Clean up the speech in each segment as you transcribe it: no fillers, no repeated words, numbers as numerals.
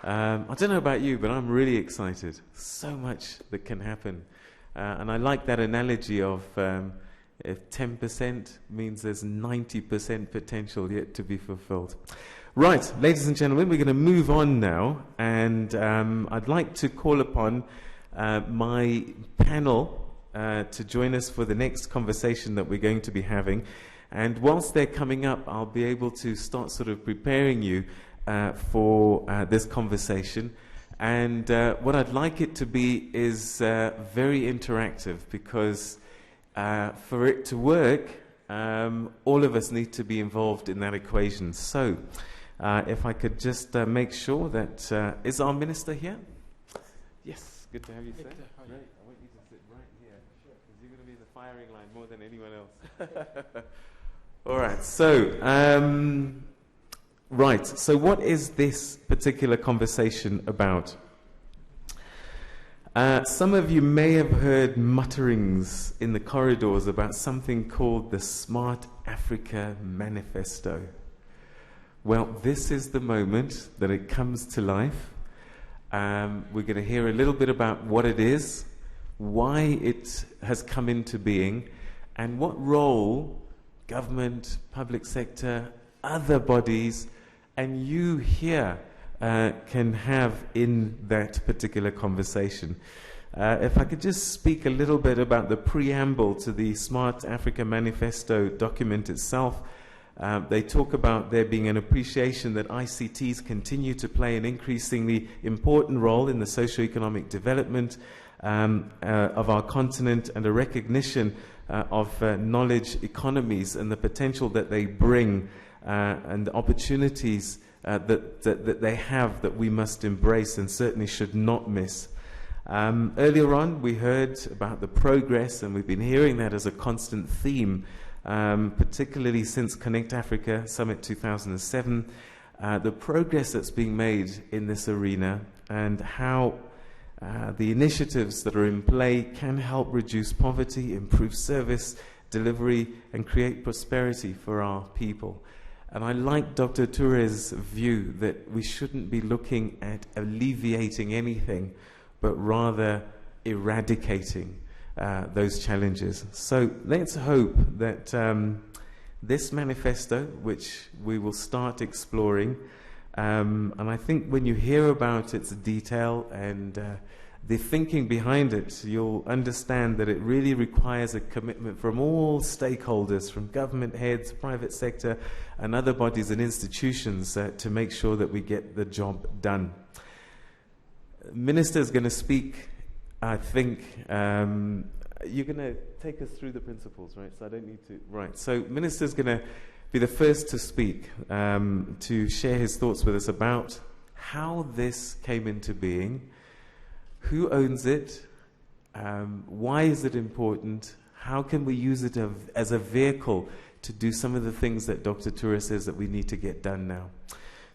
I don't know about you, but I'm really excited. So much that can happen. And I like that analogy of if 10% means there's 90% potential yet to be fulfilled. Right, ladies and gentlemen, we're going to move on now. And I'd like to call upon my panel to join us for the next conversation that we're going to be having. And whilst they're coming up, I'll be able to start sort of preparing you for this conversation. And what I'd like it to be is very interactive, because for it to work, all of us need to be involved in that equation. So if I could just make sure that... is our minister here? Yes, good to have you, sir. Great. I want you to sit right here, because you're going to be in the firing line more than anyone else. All right, so... Right, so what is this particular conversation about? Some of you may have heard mutterings in the corridors about something called the Smart Africa Manifesto. Well, this is the moment that it comes to life. We're going to hear a little bit about what it is, why it has come into being, and what role government, public sector, other bodies, and you here can have in that particular conversation. If I could just speak a little bit about the preamble to the Smart Africa Manifesto document itself. They talk about there being an appreciation that ICTs continue to play an increasingly important role in the socio-economic development of our continent, and a recognition of knowledge economies and the potential that they bring, and the opportunities that they have that we must embrace and certainly should not miss. Earlier on, we heard about the progress, and we've been hearing that as a constant theme, particularly since Connect Africa Summit 2007, the progress that's being made in this arena, and how the initiatives that are in play can help reduce poverty, improve service delivery, and create prosperity for our people. And I like Dr. Toure's view that we shouldn't be looking at alleviating anything, but rather eradicating those challenges. So let's hope that this manifesto, which we will start exploring, and I think when you hear about its detail and the thinking behind it, you'll understand that it really requires a commitment from all stakeholders, from government heads, private sector, and other bodies and institutions to make sure that we get the job done. Minister is going to speak, I think. You're going to take us through the principles, right? So I don't need to... Right. So Minister is going to be the first to speak, to share his thoughts with us about how this came into being, who owns it, why is it important, how can we use it as a vehicle to do some of the things that Dr. Toure says that we need to get done now.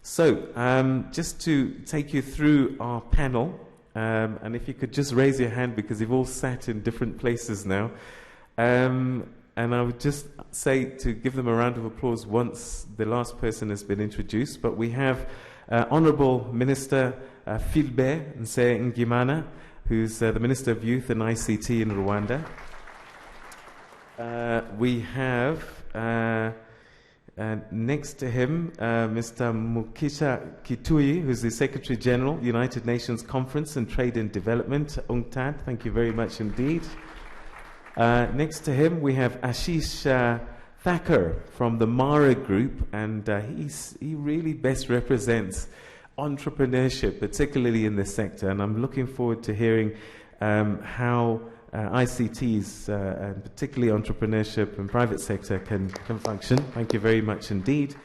So, just to take you through our panel, and if you could just raise your hand, because you've all sat in different places now, and I would just say to give them a round of applause once the last person has been introduced. But we have Honourable Minister Philbert Nsengimana, who's the Minister of Youth and ICT in Rwanda. We have next to him Mr. Mukhisa Kituyi, who's the Secretary General, United Nations Conference and Trade and Development, UNCTAD. Thank you very much indeed. Next to him we have Ashish Thakkar from the Mara Group, and he really best represents entrepreneurship, particularly in this sector, and I'm looking forward to hearing how ICTs, and particularly entrepreneurship and private sector can function. Thank you very much indeed.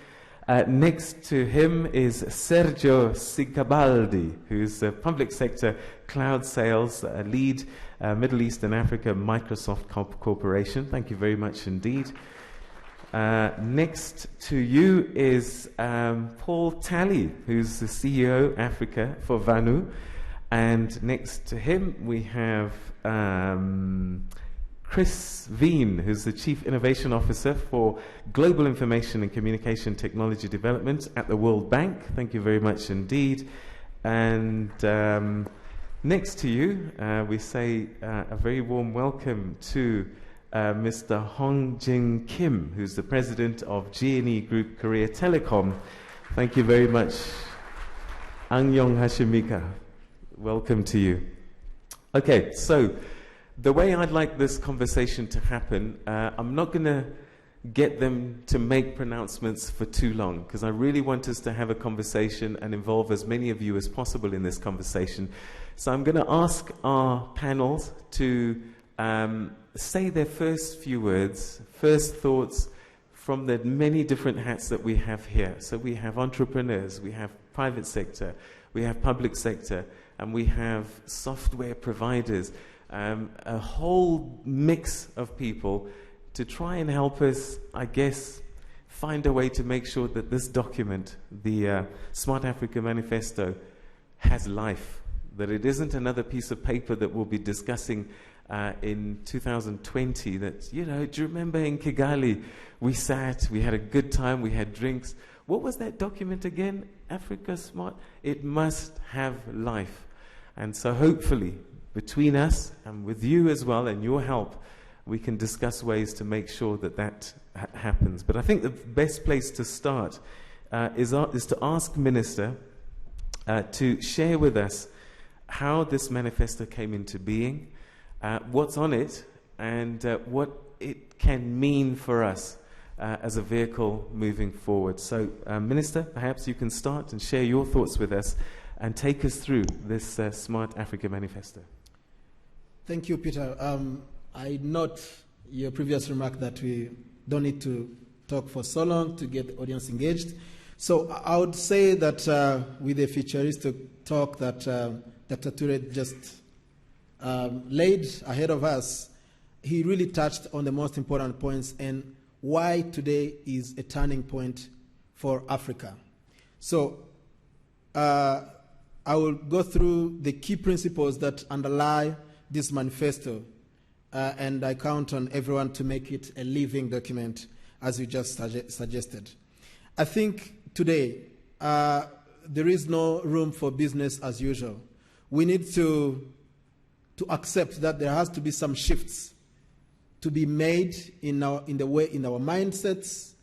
Next to him is Sergio Scibaldi, who's a public sector cloud sales lead, Middle East and Africa Microsoft Corporation. Thank you very much indeed. Next to you is Paul Talley, who's the CEO Africa for Vanu. And next to him we have Chris Veen, who's the Chief Innovation Officer for Global Information and Communication Technology Development at the World Bank. Thank you very much indeed. And next to you, we say a very warm welcome to Mr. Hong Jin Kim, who's the president of G&E Group Korea Telecom. Thank you very much. Angyong Hashimika, welcome to you. Okay, so the way I'd like this conversation to happen, I'm not going to get them to make pronouncements for too long, because I really want us to have a conversation and involve as many of you as possible in this conversation. So I'm going to ask our panels to say their first few words, first thoughts from the many different hats that we have here. So we have entrepreneurs, we have private sector, we have public sector, and we have software providers, a whole mix of people to try and help us, I guess, find a way to make sure that this document, the Smart Africa Manifesto, has life, that it isn't another piece of paper that we'll be discussing in 2020 that, you know, do you remember in Kigali, we sat, we had a good time, we had drinks. What was that document again? Africa Smart? It must have life. And so hopefully, between us and with you as well and your help, we can discuss ways to make sure that that happens. But I think the best place to start is to ask Minister to share with us how this manifesto came into being, what's on it, and what it can mean for us as a vehicle moving forward. So, Minister, perhaps you can start and share your thoughts with us and take us through this Smart Africa Manifesto. Thank you, Peter. I note your previous remark that we don't need to talk for so long to get the audience engaged. So I would say that with the futuristic talk that Dr. Ture just laid ahead of us, he really touched on the most important points and why today is a turning point for Africa. So I will go through the key principles that underlie this manifesto. And I count on everyone to make it a living document, as you just suggested. I think today there is no room for business as usual. We need to accept that there has to be some shifts to be made in our mindsets,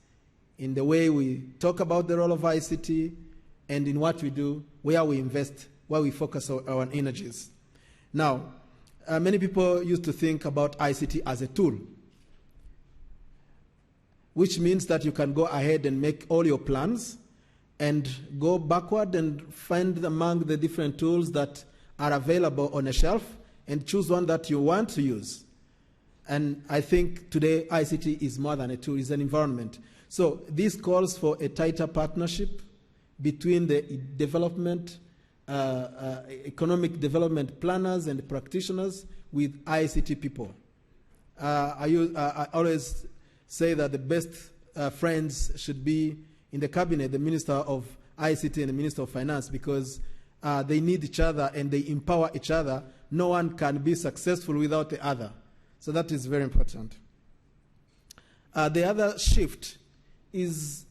in the way we talk about the role of ICT, and in what we do, where we invest, where we focus our energies. Now, many people used to think about ICT as a tool, which means that you can go ahead and make all your plans and go backward and find among the different tools that are available on a shelf and choose one that you want to use. And I think today ICT is more than a tool, it's an environment. So this calls for a tighter partnership between the economic development planners and practitioners with ICT people. I always say that the best friends should be in the cabinet, the Minister of ICT and the Minister of Finance, because they need each other and they empower each other. No one can be successful without the other. So that is very important. The other shift is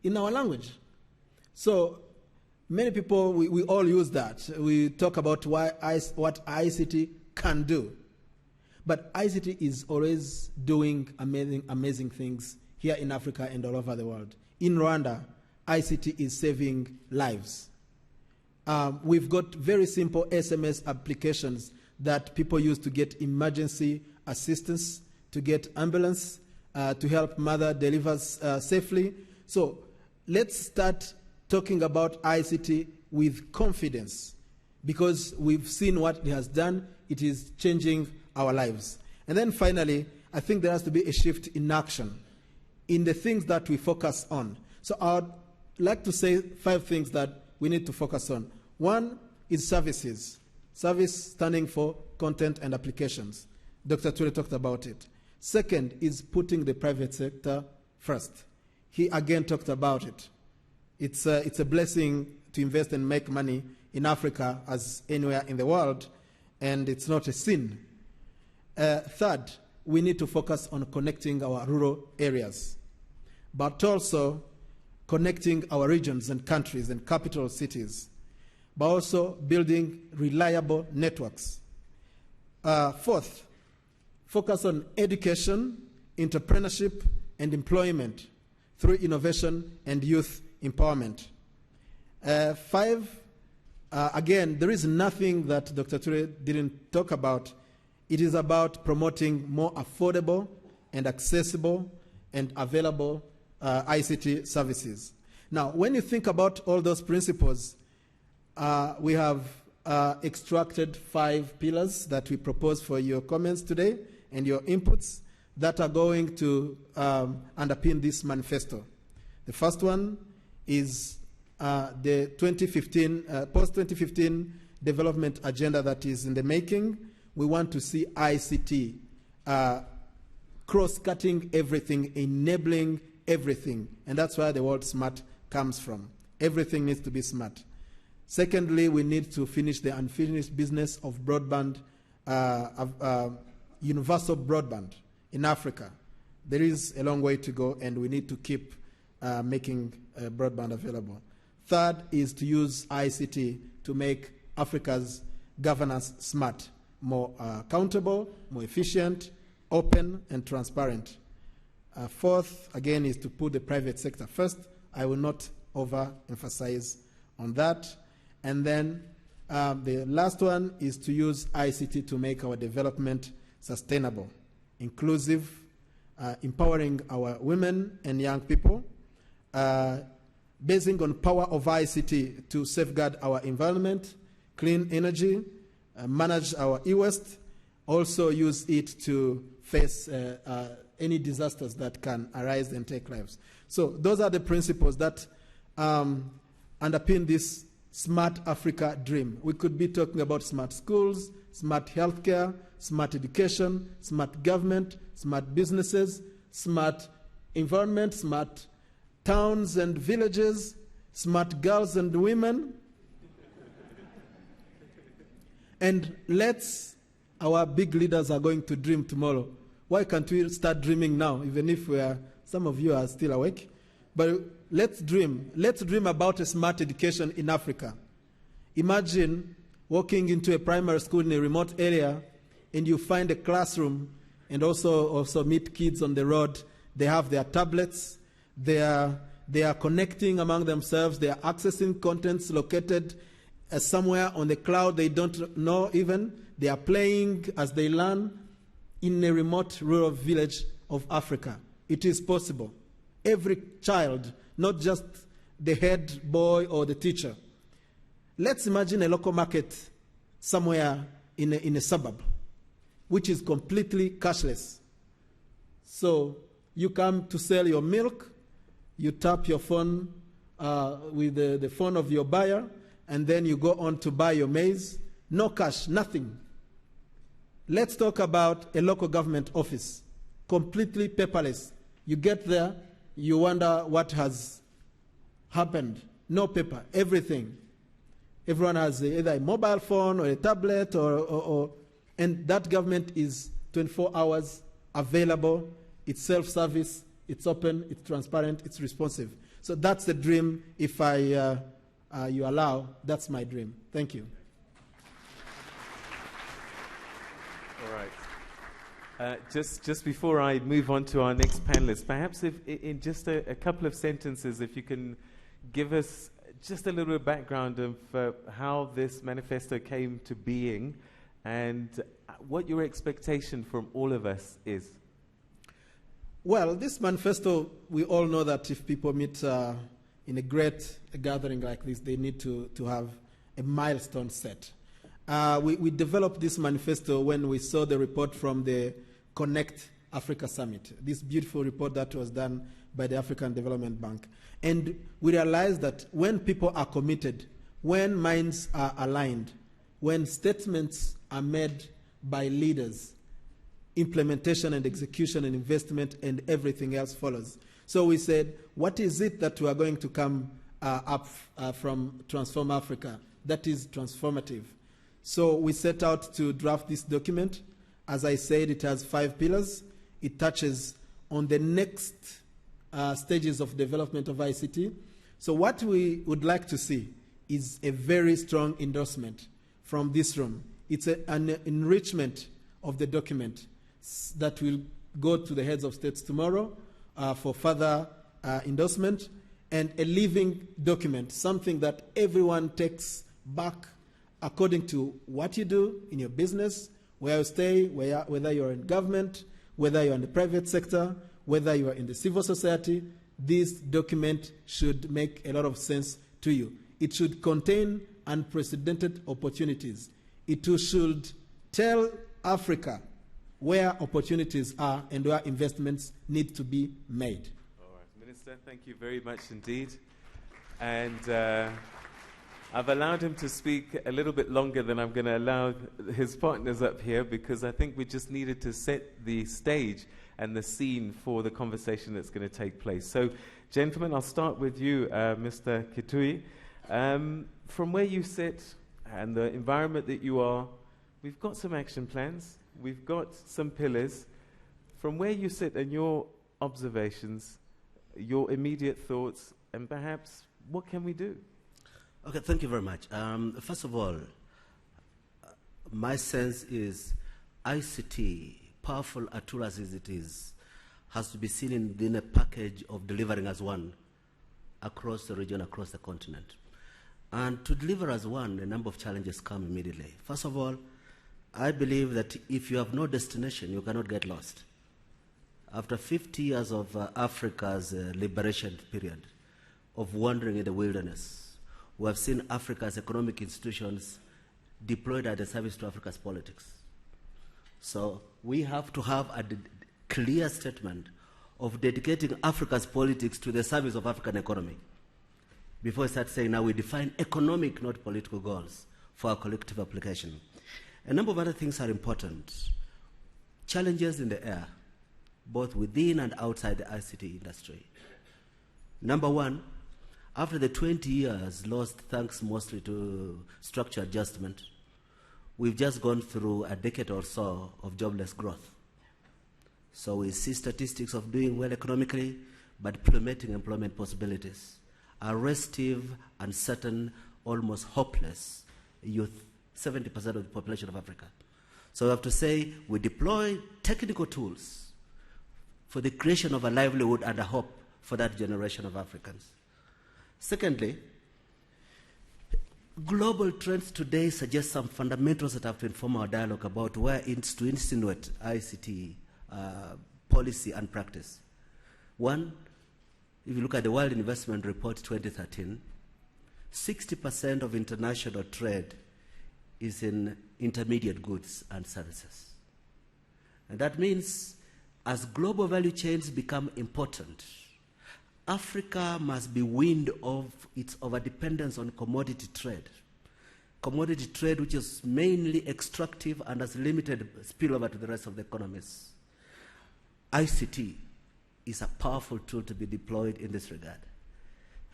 in our language. So many people, we all use that. We talk about what ICT can do. But ICT is always doing amazing things here in Africa and all over the world. In Rwanda, ICT is saving lives. We've got very simple SMS applications that people use to get emergency assistance, to get ambulance, to help mother deliver safely. So let's start talking about ICT with confidence, because we've seen what it has done. It is changing our lives. And then finally, I think there has to be a shift in action in the things that we focus on. So I'd like to say 5 things that we need to focus on. One is services. Service standing for content and applications. Dr. Ture talked about it. Second is putting the private sector first. He again talked about it. It's a blessing to invest and make money in Africa as anywhere in the world, and it's not a sin. Third, we need to focus on connecting our rural areas, but also connecting our regions and countries and capital cities. but also building reliable networks. Fourth, focus on education, entrepreneurship, and employment through innovation and youth empowerment. Five, again, there is nothing that Dr. Ture didn't talk about. It is about promoting more affordable and accessible and available ICT services. Now, when you think about all those principles, we have extracted 5 pillars that we propose for your comments today and your inputs that are going to underpin this manifesto. The first one is the 2015, post-2015 development agenda that is in the making. We want to see ICT cross-cutting everything, enabling everything. And that's where the word smart comes from. Everything needs to be smart. Secondly, we need to finish the unfinished business of broadband, universal broadband in Africa. There is a long way to go, and we need to keep making broadband available. Third is to use ICT to make Africa's governance smart, more accountable, more efficient, open, and transparent. Fourth, again, is to put the private sector first. I will not overemphasize on that. And then the last one is to use ICT to make our development sustainable, inclusive, empowering our women and young people, basing on power of ICT to safeguard our environment, clean energy, manage our e-waste, also use it to face any disasters that can arise and take lives. So those are the principles that underpin this Smart Africa dream. We could be talking about smart schools, smart healthcare, smart education, smart government, smart businesses, smart environment, smart towns and villages, smart girls and women. And our big leaders are going to dream tomorrow. Why can't we start dreaming now, even if some of you are still awake? But let's dream. Let's dream about a smart education in Africa. Imagine walking into a primary school in a remote area and you find a classroom and also meet kids on the road. They have their tablets. They are connecting among themselves. They are accessing contents located somewhere on the cloud they don't know even. They are playing as they learn in a remote rural village of Africa. It is possible. Every child, not just the head boy or the teacher. Let's imagine a local market somewhere in a suburb, which is completely cashless. So you come to sell your milk, you tap your phone with the phone of your buyer, and then you go on to buy your maize. No cash, nothing. Let's talk about a local government office, completely paperless. You get there, you wonder what has happened. No paper, everything. Everyone has either a mobile phone or a tablet, and that government is 24 hours available. It's self-service, it's open, it's transparent, it's responsive. So that's the dream. If you allow, that's my dream. Thank you. All right. Just before I move on to our next panelist, perhaps if in just a couple of sentences, if you can give us just a little bit of background of how this manifesto came to being and what your expectation from all of us is. Well, this manifesto, we all know that if people meet in a great gathering like this, they need to have a milestone set. We developed this manifesto when we saw the report from the Connect Africa Summit, this beautiful report that was done by the African Development Bank. And we realized that when people are committed, when minds are aligned, when statements are made by leaders, implementation and execution and investment and everything else follows. So we said, what is it that we are going to come up from Transform Africa that is transformative? So we set out to draft this document. As I said, it has 5 pillars. It touches on the next stages of development of ICT. So what we would like to see is a very strong endorsement from this room. It's an enrichment of the document that will go to the heads of states tomorrow for further endorsement, and a living document, something that everyone takes back according to what you do in your business, where you stay, whether you're in government, whether you're in the private sector, whether you are in the civil society. This document should make a lot of sense to you. It should contain unprecedented opportunities. It too should tell Africa where opportunities are and where investments need to be made. All right, Minister, thank you very much indeed. And I've allowed him to speak a little bit longer than I'm going to allow his partners up here, because I think we just needed to set the stage and the scene for the conversation that's going to take place. So, gentlemen, I'll start with you, Mr. Kituyi. From where you sit and the environment that you are, we've got some action plans, we've got some pillars. From where you sit and your observations, your immediate thoughts, and perhaps what can we do? Okay, thank you very much. First of all, my sense is ICT, powerful a tool as it is, has to be seen within a package of delivering as one across the region, across the continent. And to deliver as one, a number of challenges come immediately. First of all, I believe that if you have no destination, you cannot get lost. After 50 years of Africa's liberation period, of wandering in the wilderness, we have seen Africa's economic institutions deployed at the service to Africa's politics. So we have to have a clear statement of dedicating Africa's politics to the service of African economy. Before I start saying, now we define economic, not political goals for our collective application. A number of other things are important. Challenges in the air, both within and outside the ICT industry. Number one, after the 20 years lost thanks mostly to structure adjustment, we've just gone through a decade or so of jobless growth. So we see statistics of doing well economically, but plummeting employment possibilities. A restive, uncertain, almost hopeless youth, 70% of the population of Africa. So we have to say we deploy technical tools for the creation of a livelihood and a hope for that generation of Africans. Secondly, global trends today suggest some fundamentals that have to inform our dialogue about where to insinuate ICT policy and practice. One, if you look at the World Investment Report 2013, 60% of international trade is in intermediate goods and services. And that means as global value chains become important, Africa must be weaned of its overdependence on commodity trade. Commodity trade, which is mainly extractive and has limited spillover to the rest of the economies. ICT is a powerful tool to be deployed in this regard.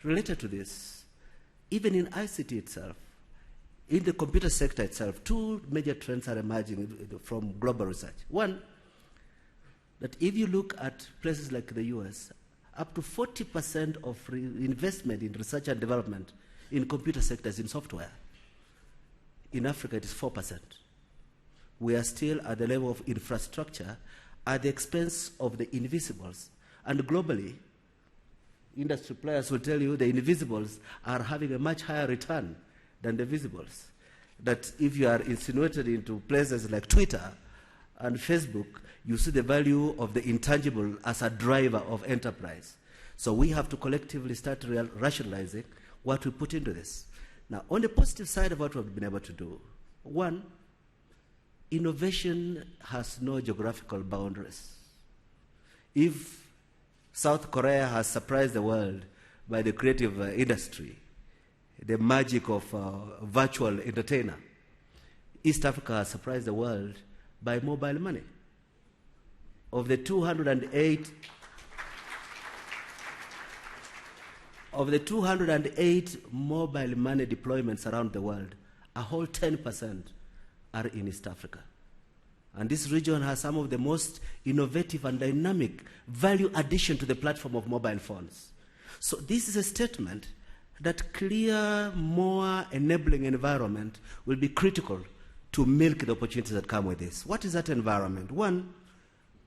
Related to this, even in ICT itself, in the computer sector itself, two major trends are emerging from global research. One, that if you look at places like the US, up to 40% of investment in research and development in computer sectors in software. In Africa, it is 4%. We are still at the level of infrastructure at the expense of the invisibles. And globally, industry players will tell you the invisibles are having a much higher return than the visibles. That if you are insinuated into places like Twitter and Facebook, you see the value of the intangible as a driver of enterprise. So we have to collectively start rationalizing what we put into this. Now, on the positive side of what we've been able to do, one, innovation has no geographical boundaries. If South Korea has surprised the world by the creative industry, the magic of virtual entertainer, East Africa has surprised the world by mobile money. Of the 208 mobile money deployments around the world, a whole 10% are in East Africa. And this region has some of the most innovative and dynamic value addition to the platform of mobile phones. So this is a statement that clear, more enabling environment will be critical to milk the opportunities that come with this. What is that environment? One,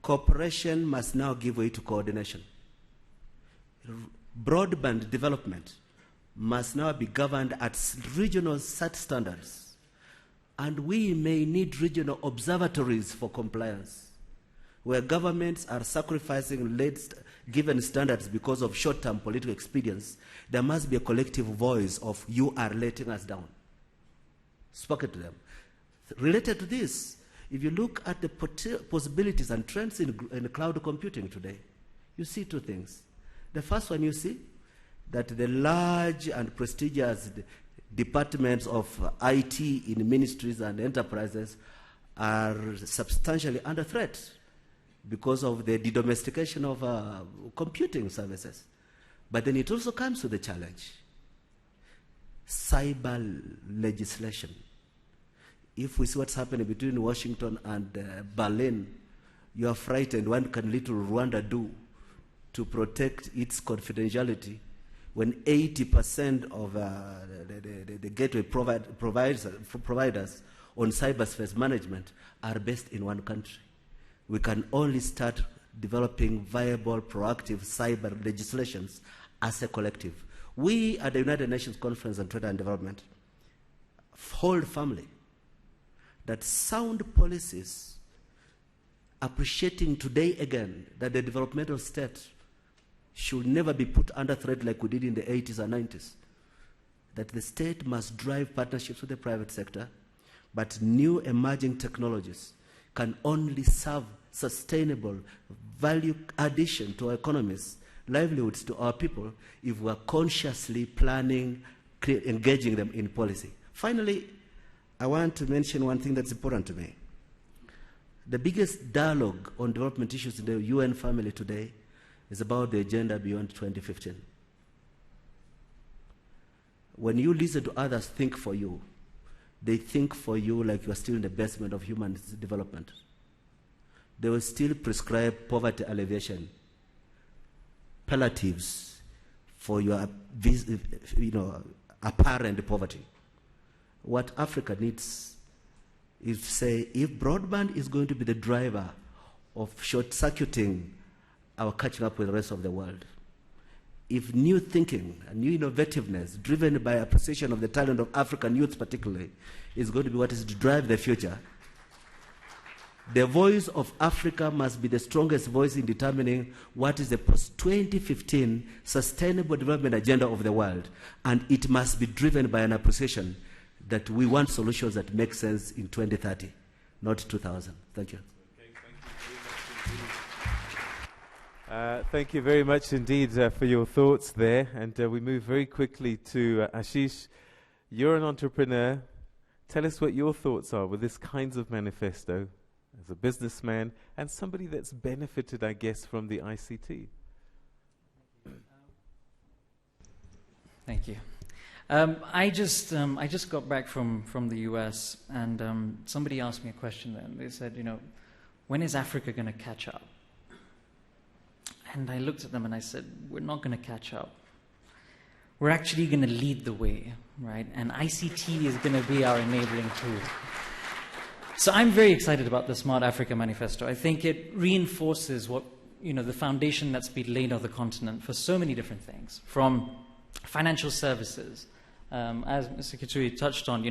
cooperation must now give way to coordination. Broadband development must now be governed at regional set standards. And we may need regional observatories for compliance, where governments are sacrificing given standards because of short-term political expedience. There must be a collective voice of, you are letting us down. Spoken to them. Related to this, if you look at the possibilities and trends in cloud computing today, you see two things. The first one, you see that the large and prestigious departments of IT in ministries and enterprises are substantially under threat because of the de-domestication of computing services. But then it also comes with a challenge. Cyber legislation. If we see what's happening between Washington and Berlin, you are frightened. What can little Rwanda do to protect its confidentiality when 80% of the gateway providers on cyberspace management are based in one country? We can only start developing viable, proactive cyber legislations as a collective. We at the United Nations Conference on Trade and Development hold firmly that sound policies, appreciating today again that the developmental state should never be put under threat like we did in the 80s and 90s, that the state must drive partnerships with the private sector, but new emerging technologies can only serve sustainable value addition to our economies, livelihoods to our people, if we are consciously planning, engaging them in policy. Finally, I want to mention one thing that's important to me. The biggest dialogue on development issues in the UN family today is about the agenda beyond 2015. When you listen to others think for you, they think for you like you are still in the basement of human development. They will still prescribe poverty alleviation, palliatives for your apparent poverty. What Africa needs is to say, if broadband is going to be the driver of short-circuiting our catching up with the rest of the world, if new thinking and new innovativeness driven by appreciation of the talent of African youth particularly is going to be what is to drive the future, the voice of Africa must be the strongest voice in determining what is the post-2015 sustainable development agenda of the world. And it must be driven by an appreciation that we want solutions that make sense in 2030, not 2000. Thank you. Thank you very much indeed for your thoughts there. And we move very quickly to Ashish. You're an entrepreneur. Tell us what your thoughts are with this kinds of manifesto as a businessman and somebody that's benefited, I guess, from the ICT. Thank you. I just got back from the US, and somebody asked me a question then. They said, when is Africa going to catch up? And I looked at them and I said, we're not going to catch up. We're actually going to lead the way, right? And ICT is going to be our enabling tool. So I'm very excited about the Smart Africa Manifesto. I think it reinforces what, the foundation that's been laid on the continent for so many different things, from financial services, as Mr. Kituyi touched on,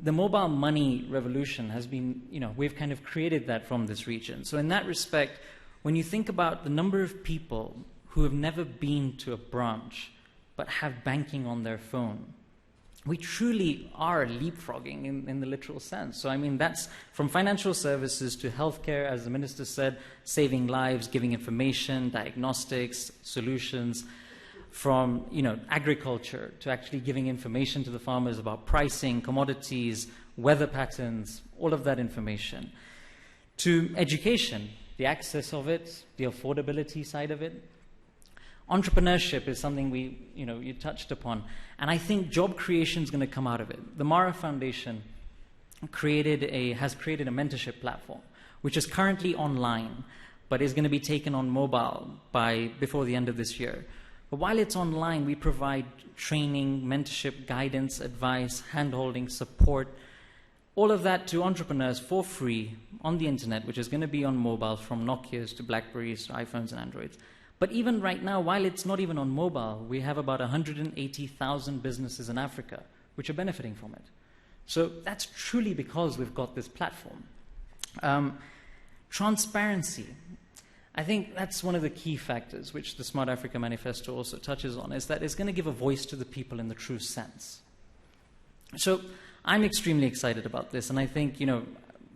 the mobile money revolution has been, we've kind of created that from this region. So in that respect, when you think about the number of people who have never been to a branch but have banking on their phone, we truly are leapfrogging in the literal sense. So, that's from financial services to healthcare, as the minister said, saving lives, giving information, diagnostics, solutions, from, agriculture to actually giving information to the farmers about pricing, commodities, weather patterns, all of that information, to education, the access of it, the affordability side of it. Entrepreneurship is something you touched upon, and I think job creation is going to come out of it. The Mara Foundation has created a mentorship platform, which is currently online, but is going to be taken on mobile before the end of this year, But while it's online, we provide training, mentorship, guidance, advice, hand-holding, support, all of that to entrepreneurs for free on the internet, which is going to be on mobile, from Nokias to Blackberries to iPhones and Androids. But even right now, while it's not even on mobile, we have about 180,000 businesses in Africa which are benefiting from it. So that's truly because we've got this platform. Transparency. I think that's one of the key factors which the Smart Africa Manifesto also touches on, is that it's going to give a voice to the people in the true sense. So I'm extremely excited about this, and I think,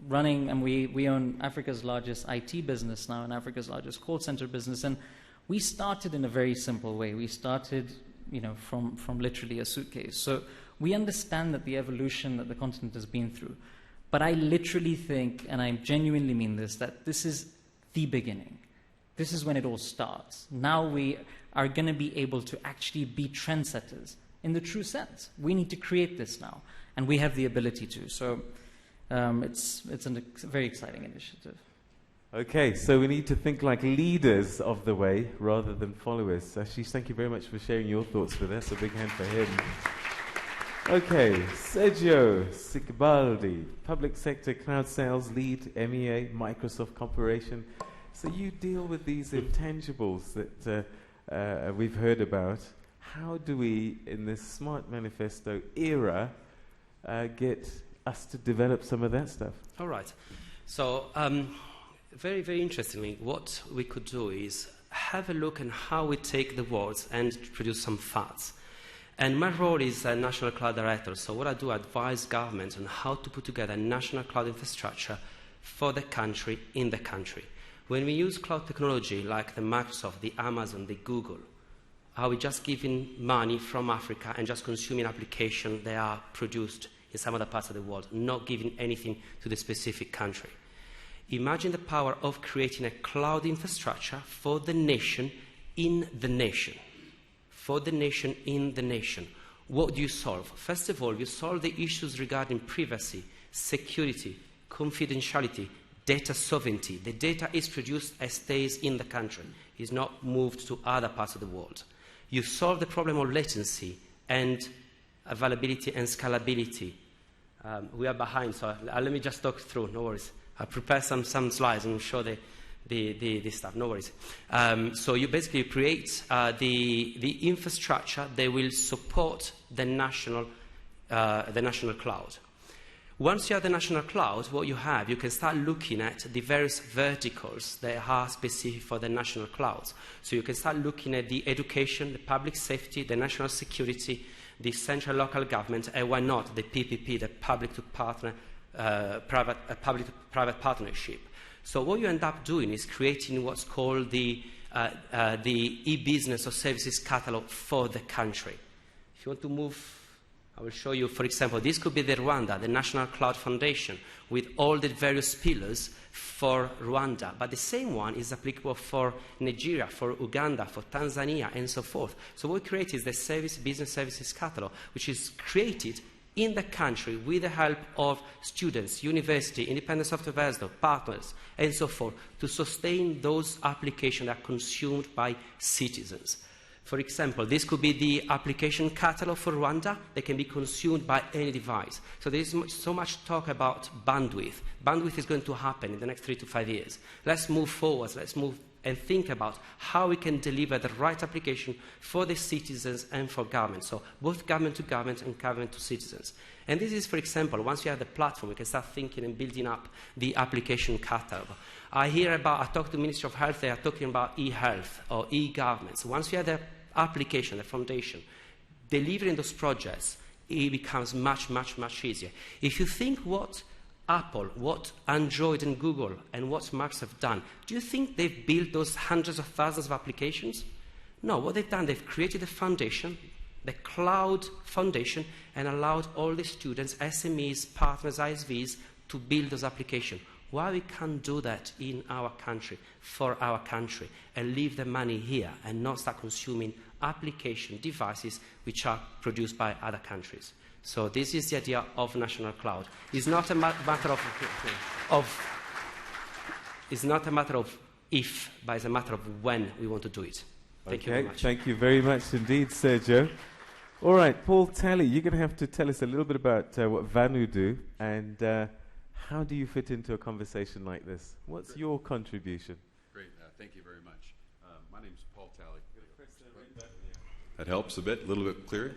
running, and we own Africa's largest IT business now and Africa's largest call center business, and we started in a very simple way. We started, from literally a suitcase. So we understand that the evolution that the continent has been through. But I literally think, and I genuinely mean this, that this is the beginning. This is when it all starts. Now we are going to be able to actually be trendsetters in the true sense. We need to create this now, and we have the ability to. So it's a very exciting initiative. Okay, so we need to think like leaders of the way rather than followers. Ashish, thank you very much for sharing your thoughts with us. A big hand for him. Okay, Sergio Scibaldi, Public Sector Cloud Sales Lead, MEA, Microsoft Corporation. So you deal with these intangibles that we've heard about. How do we, in this Smart Manifesto era, get us to develop some of that stuff? All right. So very, very interestingly, what we could do is have a look at how we take the words and produce some facts. And my role is a National Cloud Director, so what I do, I advise governments on how to put together a national cloud infrastructure for the country, in the country. When we use cloud technology like the Microsoft, the Amazon, the Google, are we just giving money from Africa and just consuming applications that are produced in some other parts of the world, not giving anything to the specific country? Imagine the power of creating a cloud infrastructure for the nation, in the nation. For the nation, in the nation. What do you solve? First of all, you solve the issues regarding privacy, security, confidentiality, data sovereignty. The data is produced and stays in the country. It's not moved to other parts of the world. You solve the problem of latency and availability and scalability. We are behind, so let me just talk through, no worries. I'll prepare some slides and show the stuff, no worries. So you basically create the infrastructure that will support the national cloud. Once you have the national cloud, what you have, you can start looking at the various verticals that are specific for the national clouds. So you can start looking at the education, the public safety, the national security, the central local government, and why not the PPP, the public-to-private partnership. So what you end up doing is creating what's called the e-business or services catalog for the country. If you want to move, I will show you, for example, this could be the Rwanda, the National Cloud Foundation, with all the various pillars for Rwanda. But the same one is applicable for Nigeria, for Uganda, for Tanzania, and so forth. So what we create is the business services catalog, which is created in the country with the help of students, university, independent software vendors, partners, and so forth, to sustain those applications that are consumed by citizens. For example, this could be the application catalog for Rwanda that can be consumed by any device. So there is so much talk about bandwidth. Bandwidth is going to happen in the next 3 to 5 years. Let's move forward. Let's move and think about how we can deliver the right application for the citizens and for government. So both government to government and government to citizens. And this is, for example, once you have the platform, we can start thinking and building up the application catalog. I talk to the Ministry of Health, they are talking about e-health or e-government. So once you have the application, the foundation, delivering those projects, it becomes much, much, much easier. If you think what Apple, what Android and Google and what Microsoft have done, do you think they've built those hundreds of thousands of applications? No, what they've done, they've created a foundation, the cloud foundation, and allowed all the students, SMEs, partners, ISVs, to build those applications. Why we can't do that in our country, for our country, and leave the money here and not start consuming application devices which are produced by other countries? So this is the idea of national cloud. It's not a matter of if, but it's a matter of when we want to do it. Thank you very much. Thank you very much indeed, Sergio. All right, Paul Talley, you're going to have to tell us a little bit about what Vanu do, and how do you fit into a conversation like this? What's your contribution? Great, thank you very much. My name is Paul Talley. That helps a bit, a little bit clearer.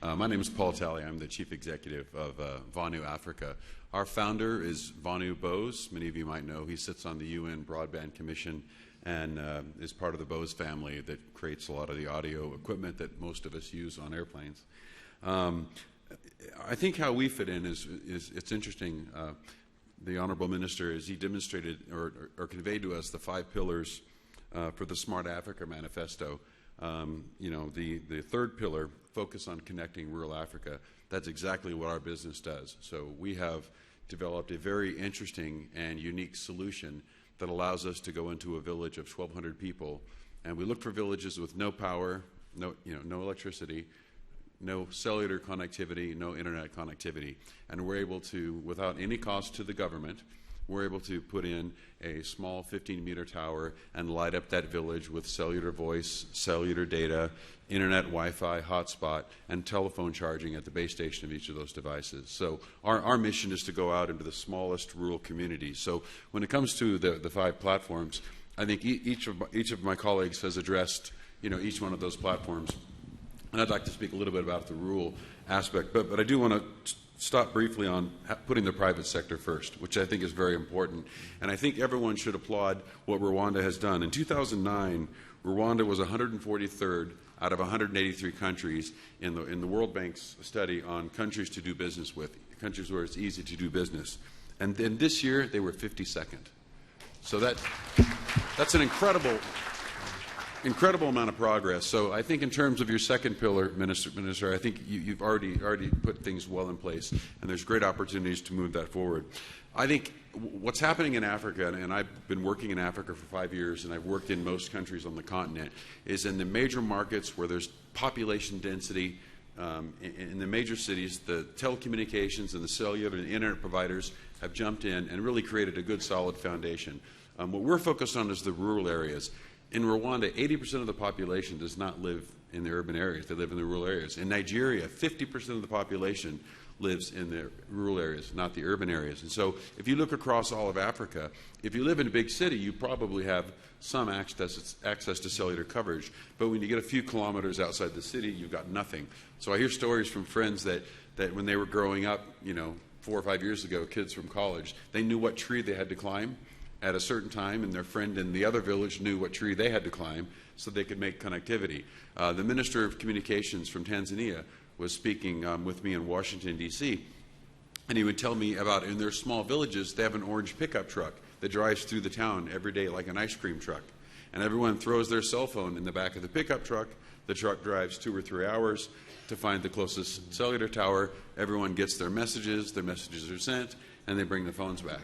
My name is Paul Talley. I'm the Chief Executive of Vanu Africa. Our founder is Vanu Bose. Many of you might know he sits on the UN Broadband Commission and is part of the Bose family that creates a lot of the audio equipment that most of us use on airplanes. I think how we fit in is it's interesting. The Honorable Minister, as he demonstrated or conveyed to us the 5 pillars for the Smart Africa Manifesto, the third pillar, focus on connecting rural Africa, that's exactly what our business does. So we have developed a very interesting and unique solution that allows us to go into a village of 1,200 people, and we look for villages with no power, no electricity, no cellular connectivity, no internet connectivity, and we're able to, without any cost to the government, we're able to put in a small 15-meter tower and light up that village with cellular voice, cellular data, internet, Wi-Fi, hotspot, and telephone charging at the base station of each of those devices. So our mission is to go out into the smallest rural communities. So when it comes to the 5 platforms, I think each of my colleagues has addressed each one of those platforms. And I'd like to speak a little bit about the rural aspect, but I do want to stop briefly on putting the private sector first, which I think is very important. And I think everyone should applaud what Rwanda has done. In 2009, Rwanda was 143rd out of 183 countries in the World Bank's study on countries to do business with, countries where it's easy to do business. And then this year, they were 52nd. So that's an incredible amount of progress. So I think in terms of your second pillar, Minister, I think you've already put things well in place, and there's great opportunities to move that forward. I think what's happening in Africa, and I've been working in Africa for 5 years, and I've worked in most countries on the continent, is in the major markets where there's population density, in the major cities, the telecommunications and the cellular and the internet providers have jumped in and really created a good, solid foundation. What we're focused on is the rural areas. In Rwanda, 80% of the population does not live in the urban areas. They live in the rural areas. In Nigeria, 50% of the population lives in the rural areas, not the urban areas. And so if you look across all of Africa, if you live in a big city, you probably have some access to cellular coverage. But when you get a few kilometers outside the city, you've got nothing. So I hear stories from friends that when they were growing up, 4 or 5 years ago, kids from college, they knew what tree they had to climb at a certain time, and their friend in the other village knew what tree they had to climb so they could make connectivity. The Minister of Communications from Tanzania was speaking with me in Washington, D.C., and he would tell me about in their small villages, they have an orange pickup truck that drives through the town every day like an ice cream truck. And everyone throws their cell phone in the back of the pickup truck. The truck drives 2 or 3 hours to find the closest cellular tower. Everyone gets their messages are sent, and they bring the phones back.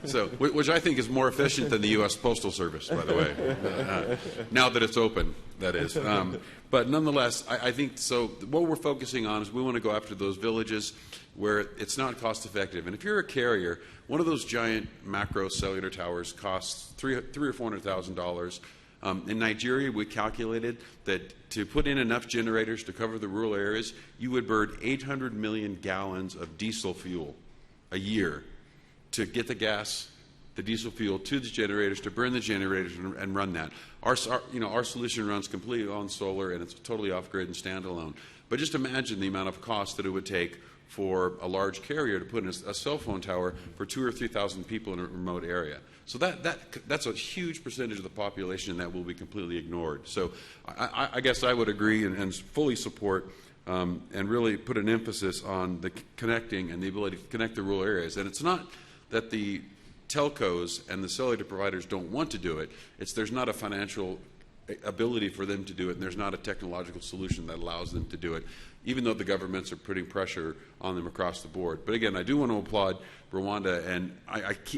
So, which I think is more efficient than the U.S. Postal Service, by the way, now that it's open, that is. But nonetheless, I think so. What we're focusing on is we want to go after those villages where it's not cost effective. And if you're a carrier, one of those giant macro cellular towers costs $300,000 or $400,000. In Nigeria, we calculated that to put in enough generators to cover the rural areas, you would burn 800 million gallons of diesel fuel a year to get the gas, the diesel fuel to the generators, to burn the generators and run that. Our solution runs completely on solar, and it's totally off-grid and standalone. But just imagine the amount of cost that it would take for a large carrier to put in a cell phone tower for 2,000 or 3,000 people in a remote area. So that's a huge percentage of the population that will be completely ignored. So I guess I would agree and fully support and really put an emphasis on the connecting and the ability to connect the rural areas. And it's not that the telcos and the cellular providers don't want to do it. There's not a financial ability for them to do it, and there's not a technological solution that allows them to do it, even though the governments are putting pressure on them across the board. But again, I do want to applaud Rwanda, and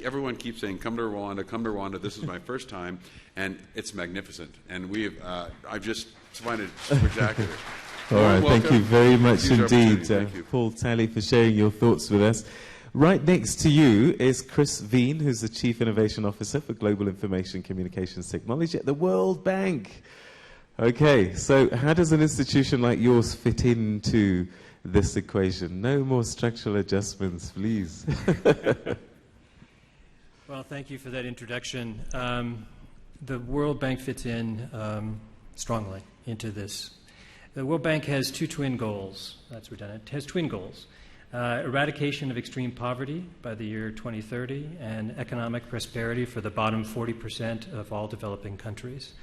everyone keeps saying, come to Rwanda, this is my first time, and it's magnificent. And I just find it spectacular. All right, thank you very much indeed, Paul Talley, for sharing your thoughts with us. Right next to you is Chris Veen, who's the Chief Innovation Officer for Global Information Communications Technology at the World Bank. Okay, so how does an institution like yours fit into this equation? No more structural adjustments, please. Well, thank you for that introduction. The World Bank fits in strongly into this. The World Bank has two twin goals. That's redundant. It has twin goals. Eradication of extreme poverty by the year 2030 and economic prosperity for the bottom 40% of all developing countries.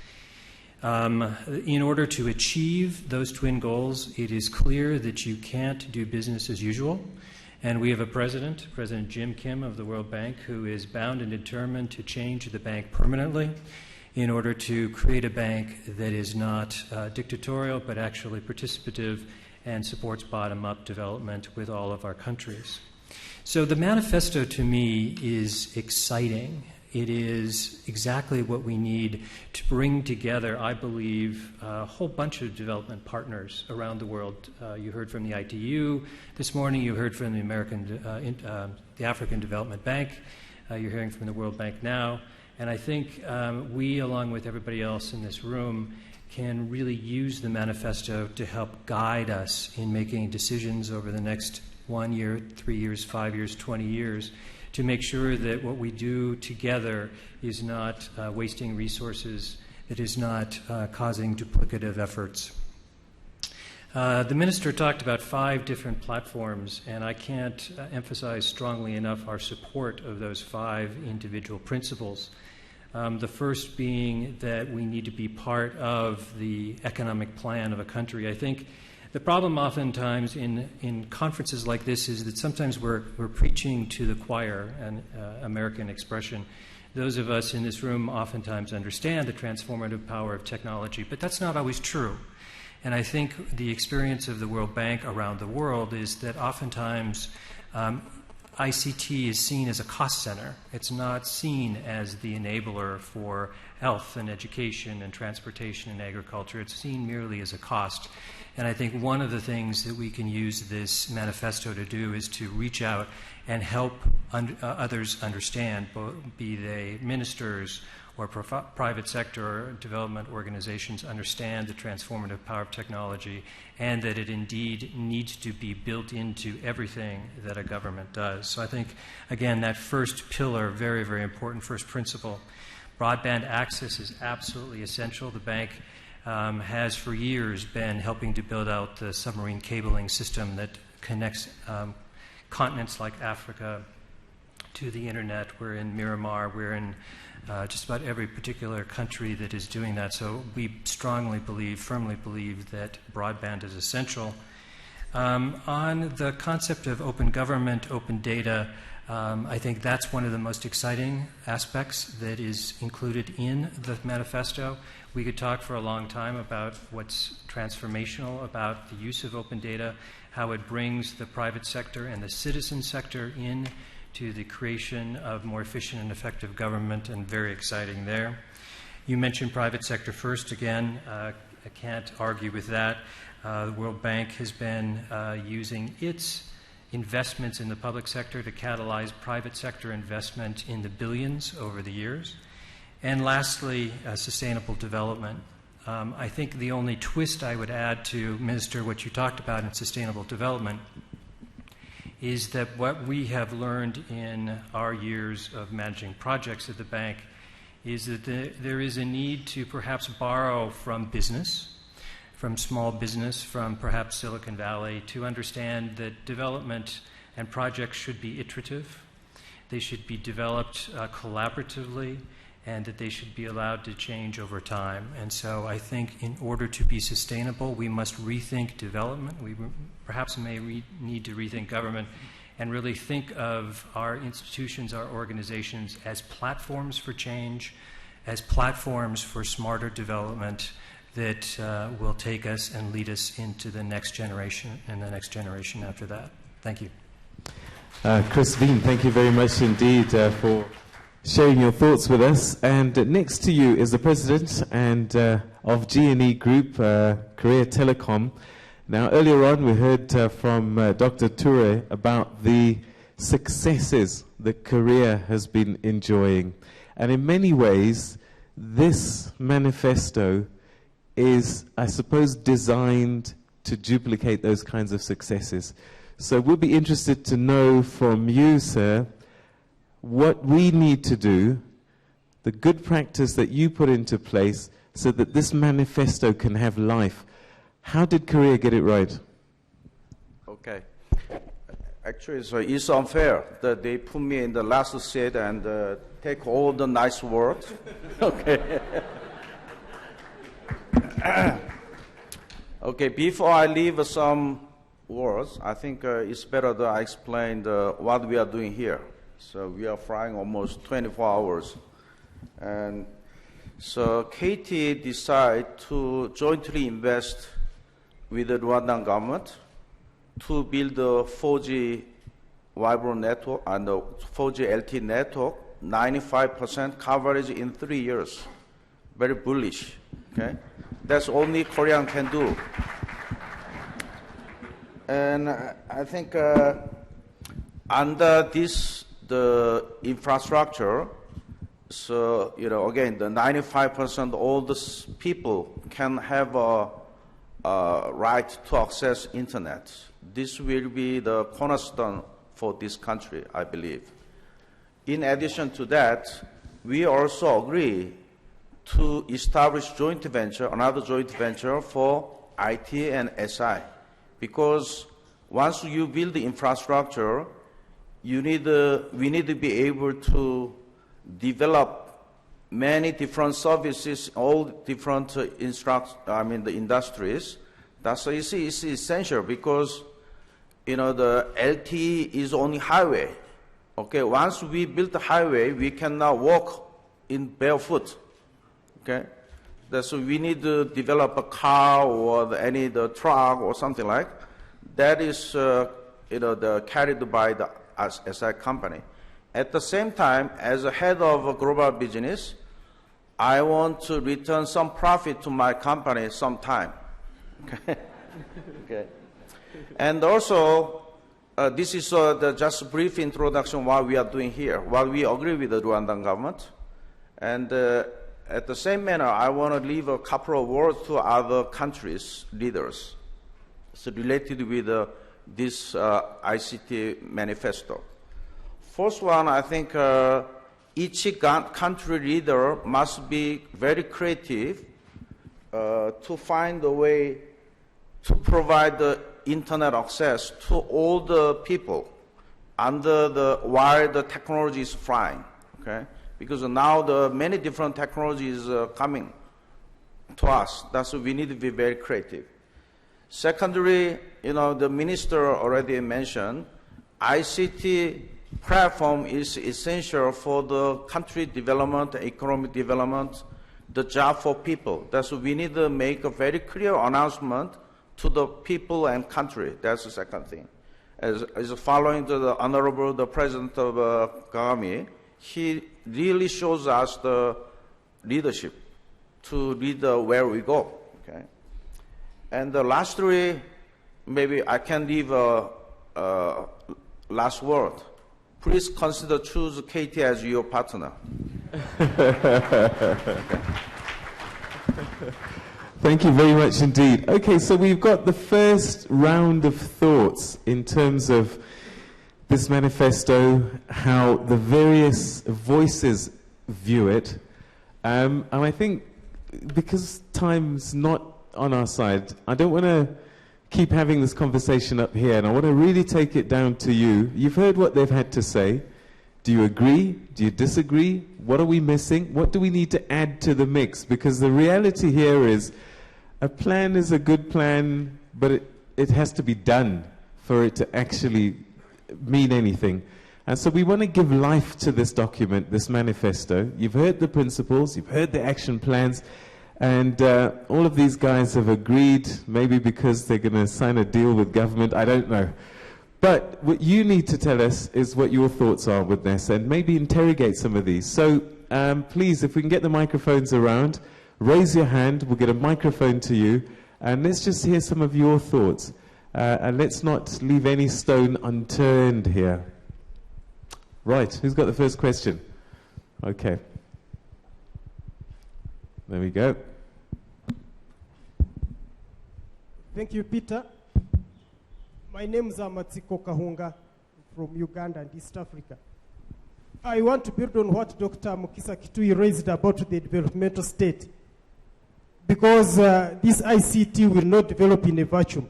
In order to achieve those twin goals, it is clear that you can't do business as usual. And we have a president, President Jim Kim of the World Bank, who is bound and determined to change the bank permanently in order to create a bank that is not dictatorial but actually participative and supports bottom-up development with all of our countries. So the manifesto to me is exciting. It is exactly what we need to bring together, I believe, a whole bunch of development partners around the world. You heard from the ITU this morning. You heard from the African Development Bank. You're hearing from the World Bank now. And I think we, along with everybody else in this room, can really use the manifesto to help guide us in making decisions over the next 1 year, 3 years, 5 years, 20 years, to make sure that what we do together is not wasting resources, that is not causing duplicative efforts. The minister talked about 5 different platforms, and I can't emphasize strongly enough our support of those 5 individual principles. The first being that we need to be part of the economic plan of a country. I think the problem oftentimes in conferences like this is that sometimes we're preaching to the choir, an American expression. Those of us in this room oftentimes understand the transformative power of technology, but that's not always true. And I think the experience of the World Bank around the world is that oftentimes ICT is seen as a cost center. It's not seen as the enabler for health and education and transportation and agriculture. It's seen merely as a cost. And I think one of the things that we can use this manifesto to do is to reach out and help others understand, be they ministers or private sector or development organizations, understand the transformative power of technology and that it indeed needs to be built into everything that a government does. So I think, again, that first pillar, very, very important first principle. Broadband access is absolutely essential. The bank has for years been helping to build out the submarine cabling system that connects continents like Africa to the internet. We're in Miramar, we're in just about every particular country that is doing that. So we strongly believe, firmly believe that broadband is essential. On the concept of open government, open data, I think that's one of the most exciting aspects that is included in the manifesto. We could talk for a long time about what's transformational about the use of open data, how it brings the private sector and the citizen sector in to the creation of more efficient and effective government, and very exciting there. You mentioned private sector first again. I can't argue with that. The World Bank has been using its investments in the public sector to catalyze private sector investment in the billions over the years. And lastly, sustainable development. I think the only twist I would add to, Minister, what you talked about in sustainable development is that what we have learned in our years of managing projects at the bank is that there is a need to perhaps borrow from business, from small business, from perhaps Silicon Valley, to understand that development and projects should be iterative. They should be developed collaboratively, and that they should be allowed to change over time. And so I think in order to be sustainable, we must rethink development. We perhaps may need to rethink government and really think of our institutions, our organizations as platforms for change, as platforms for smarter development that will take us and lead us into the next generation and the next generation after that. Thank you. Chris Veen, thank you very much indeed for sharing your thoughts with us. And next to you is the president and of G&E Group, Korea Telecom. Now, earlier on, we heard from Dr. Ture about the successes that Korea has been enjoying. And in many ways, this manifesto is, I suppose, designed to duplicate those kinds of successes. So we'll be interested to know from you, sir, what we need to do, the good practice that you put into place so that this manifesto can have life. How did Korea get it right? Okay. Actually, so it's unfair that they put me in the last seat and take all the nice words. Okay. Okay, before I leave some words, I think it's better that I explain what we are doing here. So we are flying almost 24 hours. And so KT decided to jointly invest with the Rwandan government to build a 4G vibrant network and a 4G LTE network, 95% coverage in 3 years. Very bullish, okay? That's only Korean can do. And I think under this, the infrastructure, so, you know, again, the 95% all the people can have a right to access internet. This will be the cornerstone for this country, I believe. In addition to that, we also agree to establish joint venture, another joint venture for IT and SI. Because once you build the infrastructure, we need to be able to develop many different services, all different the industries. That's it's essential because, you know, the LTE is only highway. Okay, once we build the highway, we can now walk in barefoot. Okay, so we need to develop a car or the truck or something like that. Is carried by the SI company. At the same time, as a head of a global business, I want to return some profit to my company sometime. Okay. Okay. And also, this is just a brief introduction what we are doing here, what we agree with the Rwandan government. And at the same manner, I want to leave a couple of words to other countries' leaders. So related with this ICT manifesto. First one, I think each country leader must be very creative to find a way to provide the internet access to all the people while the technology is flying. Okay, because now the many different technologies are coming to us. That's why we need to be very creative. Secondly, you know, the minister already mentioned, ICT platform is essential for the country development, economic development, the job for people. That's why we need to make a very clear announcement to the people and country. That's the second thing. As following to the Honorable the President of Kagame, he really shows us the leadership to lead where we go. Okay. And lastly, maybe I can leave a last word. Please consider choose KT as your partner. Thank you very much indeed. Okay, so we've got the first round of thoughts in terms of this manifesto, how the various voices view it. And I think because time's not on our side, I don't want to keep having this conversation up here, and I want to really take it down to you. You've heard what they've had to say. Do you agree? Do you disagree? What are we missing? What do we need to add to the mix? Because the reality here is a plan is a good plan, but it has to be done for it to actually mean anything. And so we want to give life to this document, this manifesto. You've heard the principles, you've heard the action plans, and all of these guys have agreed, maybe because they're going to sign a deal with government, I don't know. But what you need to tell us is what your thoughts are with this, and maybe interrogate some of these. So please, if we can get the microphones around, raise your hand, we'll get a microphone to you, and let's just hear some of your thoughts. And let's not leave any stone unturned here. Right, who's got the first question? Okay. There we go. Thank you, Peter. My name is Amatsiko Kahunga from Uganda and East Africa. I want to build on what Dr. Mukhisa Kituyi raised about the developmental state, because this ICT will not develop in a vacuum.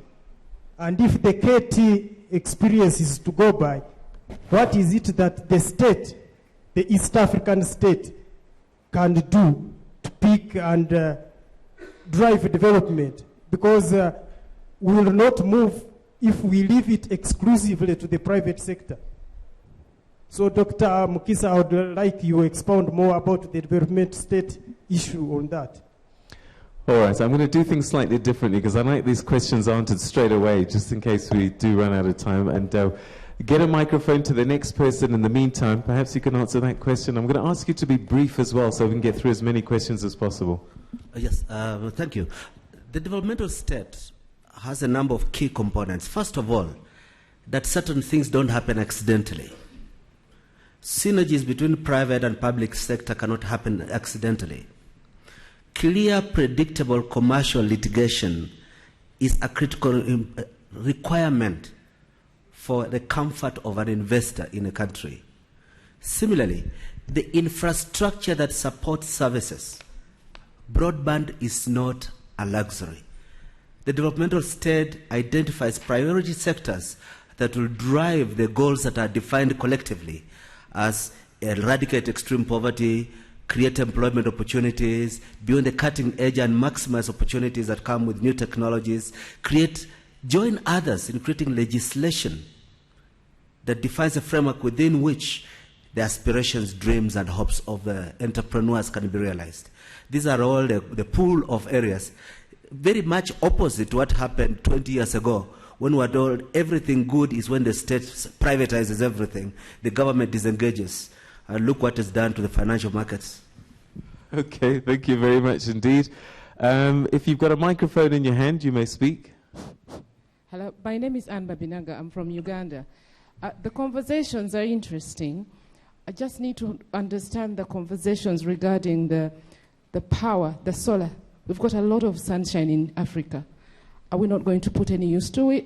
And if the KT experience is to go by, what is it that the state, the East African state, can do to pick and drive development? Because we will not move if we leave it exclusively to the private sector. So Dr. Mukhisa, I would like you to expound more about the development state issue on that. All right, I'm going to do things slightly differently because I like these questions answered straight away, just in case we do run out of time. And get a microphone to the next person in the meantime. Perhaps you can answer that question. I'm going to ask you to be brief as well so we can get through as many questions as possible. Yes, thank you. The developmental state has a number of key components. First of all, that certain things don't happen accidentally. Synergies between private and public sector cannot happen accidentally. Clear, predictable commercial litigation is a critical requirement for the comfort of an investor in a country. Similarly, the infrastructure that supports services, broadband is not a luxury. The developmental state identifies priority sectors that will drive the goals that are defined collectively as eradicate extreme poverty, create employment opportunities, be on the cutting edge and maximize opportunities that come with new technologies, join others in creating legislation that defines a framework within which the aspirations, dreams, and hopes of the entrepreneurs can be realized. These are all the pool of areas, very much opposite to what happened 20 years ago, when we were told everything good is when the state privatizes everything, the government disengages. And look what it's done to the financial markets. Okay, thank you very much indeed. If you've got a microphone in your hand, you may speak. Hello, my name is Anne Babinaga. I'm from Uganda. The conversations are interesting. I just need to understand the conversations regarding the power, the solar. We've got a lot of sunshine in Africa. Are we not going to put any use to it?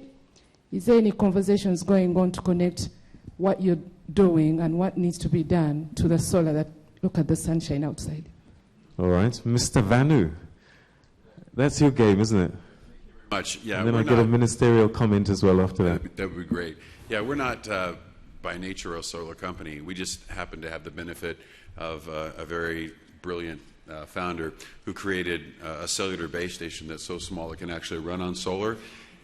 Is there any conversations going on to connect what you're doing and what needs to be done to the solar that look at the sunshine outside? All right, Mr. Vanu, that's your game, isn't it? Much, yeah. And then I get a ministerial comment as well after that. That would be great. Yeah, we're not by nature a solar company. We just happen to have the benefit of a very brilliant founder who created a cellular base station that's so small it can actually run on solar.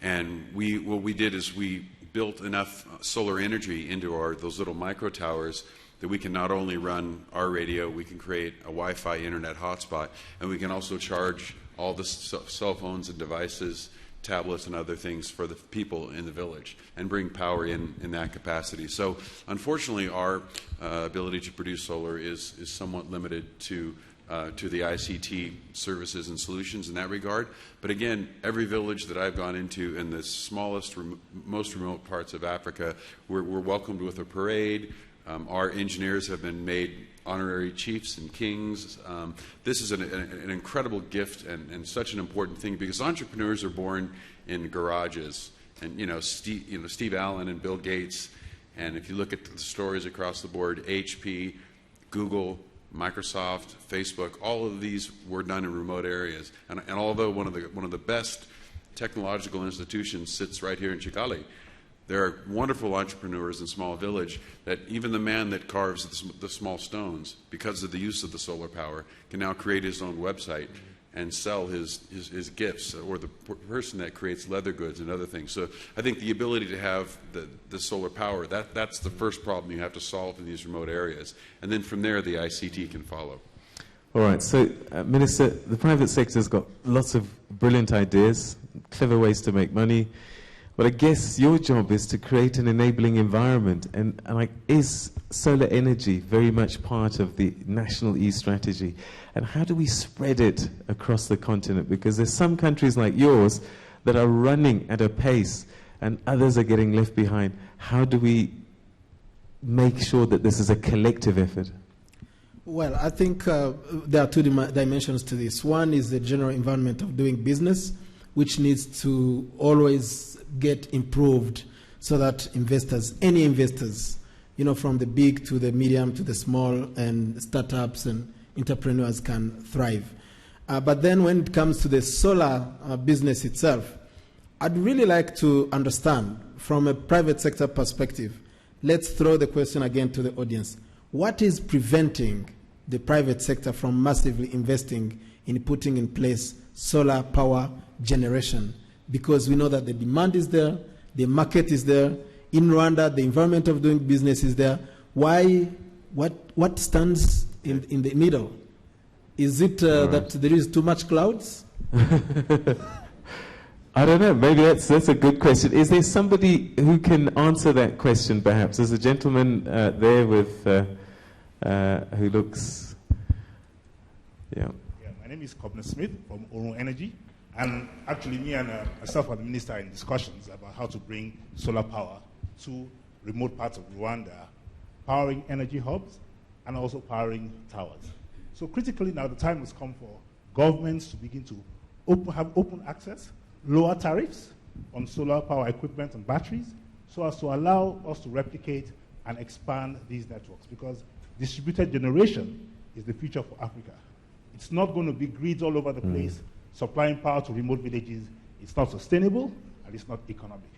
And what we did is we built enough solar energy into those little micro towers that we can not only run our radio, we can create a Wi-Fi internet hotspot, and we can also charge all the cell phones and devices, tablets and other things for the people in the village and bring power in that capacity. So unfortunately our ability to produce solar is somewhat limited to the ICT services and solutions in that regard. But again, every village that I've gone into in the smallest, most remote parts of Africa, we're welcomed with a parade. Our engineers have been made honorary chiefs and kings. This is an incredible gift and such an important thing, because entrepreneurs are born in garages. And Steve Allen and Bill Gates, and if you look at the stories across the board, HP, Google, Microsoft, Facebook, all of these were done in remote areas. And although one of the best technological institutions sits right here in Kigali, there are wonderful entrepreneurs in small village that even the man that carves the small stones, because of the use of the solar power, can now create his own website and sell his gifts, or the person that creates leather goods and other things. So I think the ability to have the solar power, that's the first problem you have to solve in these remote areas. And then from there, the ICT can follow. All right, so Minister, the private sector's got lots of brilliant ideas, clever ways to make money, but I guess your job is to create an enabling environment. And is solar energy very much part of the National E-Strategy? And how do we spread it across the continent? Because there's some countries like yours that are running at a pace and others are getting left behind. How do we make sure that this is a collective effort? Well, I think there are two dimensions to this. One is the general environment of doing business, which needs to always get improved so that investors, any investors, from the big to the medium to the small and startups and entrepreneurs can thrive. But then when it comes to the solar business itself, I'd really like to understand from a private sector perspective. Let's throw the question again to the audience. What is preventing the private sector from massively investing in putting in place solar power generation? Because we know that the demand is there, the market is there. In Rwanda, the environment of doing business is there. Why? What stands in the middle? Is it that there is too much clouds? I don't know. Maybe that's a good question. Is there somebody who can answer that question, perhaps? There's a gentleman there with who looks... Yeah, my name is Kobna Smith from Oro Energy. And actually, me and myself and the minister are in discussions about how to bring solar power to remote parts of Rwanda, powering energy hubs and also powering towers. So critically now, the time has come for governments to begin to have open access, lower tariffs on solar power equipment and batteries, so as to allow us to replicate and expand these networks, because distributed generation is the future for Africa. It's not going to be grids all over the place, supplying power to remote villages. It's not sustainable, and it's not economic.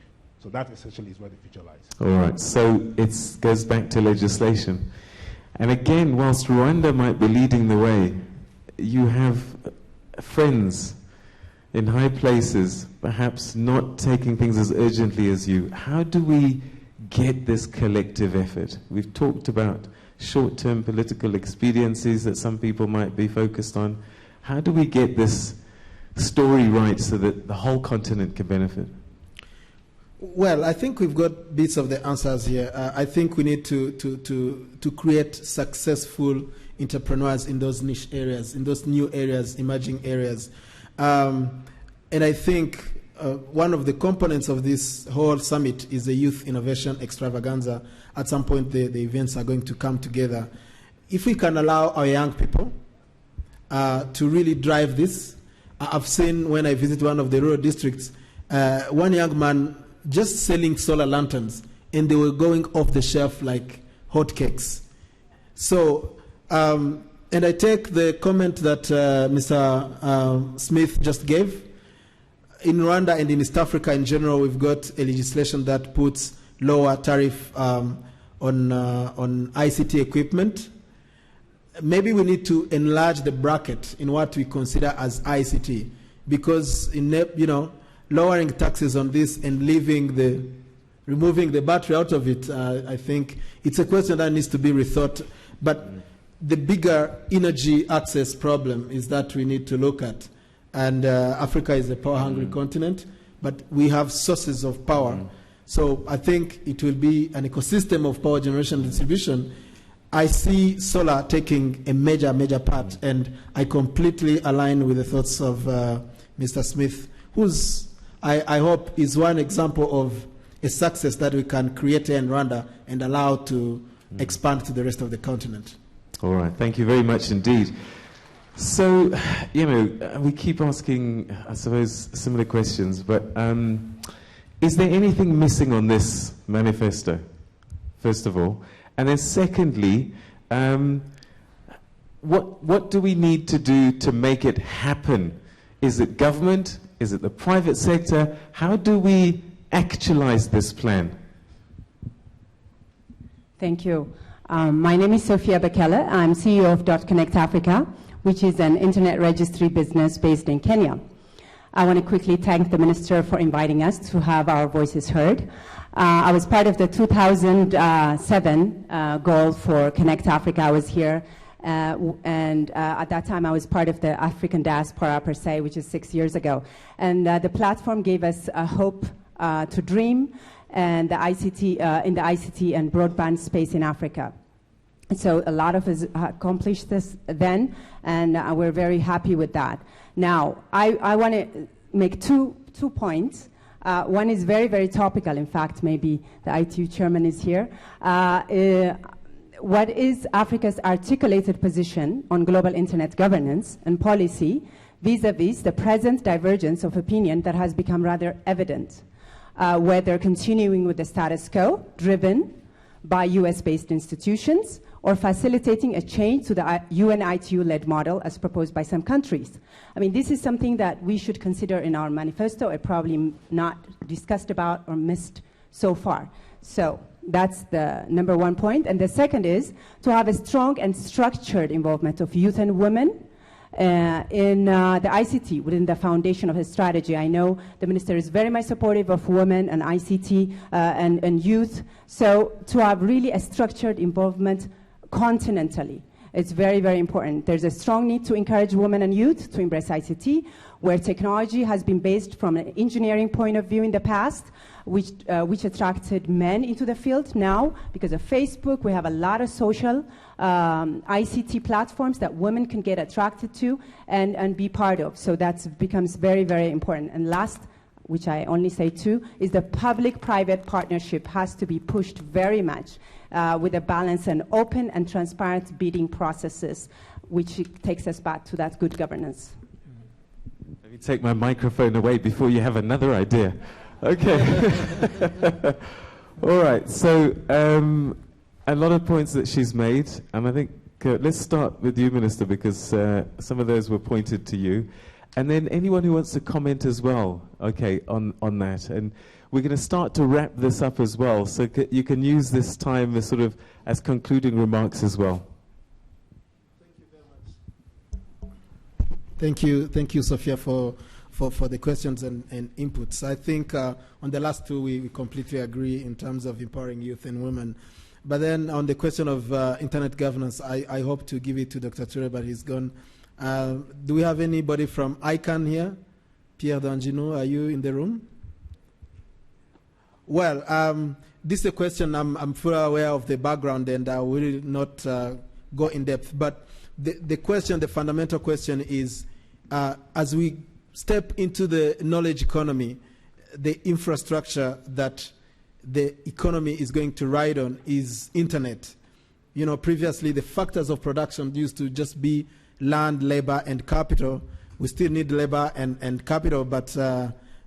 So that essentially is where the future lies. All right, so it goes back to legislation. And again, whilst Rwanda might be leading the way, you have friends in high places, perhaps not taking things as urgently as you. How do we get this collective effort? We've talked about short-term political expediencies that some people might be focused on. How do we get this story right so that the whole continent can benefit? Well, I think we've got bits of the answers here. I think we need to create successful entrepreneurs in those niche areas, in those new areas, emerging areas. And I think one of the components of this whole summit is the Youth Innovation Extravaganza. At some point, the events are going to come together. If we can allow our young people to really drive this, I've seen when I visit one of the rural districts, one young man just selling solar lanterns, and they were going off the shelf like hotcakes. So, and I take the comment that Mr. Smith just gave. In Rwanda and in East Africa in general, we've got a legislation that puts lower tariff on ICT equipment. Maybe we need to enlarge the bracket in what we consider as ICT, because lowering taxes on this and removing the battery out of it, I think it's a question that needs to be rethought. But the bigger energy access problem is that we need to look at. And Africa is a power-hungry continent, but we have sources of power. So I think it will be an ecosystem of power generation and distribution. I see solar taking a major, major part, and I completely align with the thoughts of Mr. Smith, who's, I hope, is one example of a success that we can create here in Rwanda and allow to expand to the rest of the continent. All right, thank you very much indeed. So, we keep asking, I suppose, similar questions, but is there anything missing on this manifesto, first of all? And then secondly, what do we need to do to make it happen? Is it government? Is it the private sector? How do we actualize this plan? Thank you. My name is Sophia Bekele. I'm CEO of .Connect Africa, which is an internet registry business based in Kenya. I want to quickly thank the Minister for inviting us to have our voices heard. I was part of the 2007 goal for Connect Africa. I was here, and at that time I was part of the African diaspora per se, which is 6 years ago. And the platform gave us a hope to dream and the ICT, in the ICT and broadband space in Africa. So a lot of us accomplished this then, and we're very happy with that. Now, I want to make two points. One is very, very topical. In fact, maybe the ITU chairman is here. What is Africa's articulated position on global internet governance and policy vis-a-vis the present divergence of opinion that has become rather evident, whether continuing with the status quo driven by US-based institutions or facilitating a change to the UNITU-led model as proposed by some countries. I mean, this is something that we should consider in our manifesto and probably not discussed about or missed so far. So that's the number one point. And the second is to have a strong and structured involvement of youth and women in the ICT within the foundation of his strategy. I know the minister is very much supportive of women and ICT and youth. So to have really a structured involvement continentally, it's very, very important. There's a strong need to encourage women and youth to embrace ICT, where technology has been based from an engineering point of view in the past, which attracted men into the field. Now, because of Facebook, we have a lot of social ICT platforms that women can get attracted to and be part of. So that becomes very, very important. And last, which I only say two, is the public-private partnership has to be pushed very much with a balanced and open and transparent bidding processes, which takes us back to that good governance. Let me take my microphone away before you have another idea. Okay. All right. So a lot of points that she's made, and I think let's start with you, Minister, because some of those were pointed to you. And then anyone who wants to comment as well, okay, on that. And we're going to start to wrap this up as well, so you can use this time as sort of as concluding remarks as well. Thank you very much. Thank you, Sophia, for the questions and inputs. I think on the last two, we completely agree in terms of empowering youth and women. But then on the question of internet governance, I hope to give it to Dr. Ture, but he's gone. Do we have anybody from ICANN here? Pierre D'Angino, are you in the room? Well, this is a question I'm fully aware of the background, and I will not go in depth. But the question, the fundamental question is, as we step into the knowledge economy, the infrastructure that the economy is going to ride on is internet. You know, previously the factors of production used to just be land, labor, and capital. We still need labor and capital, but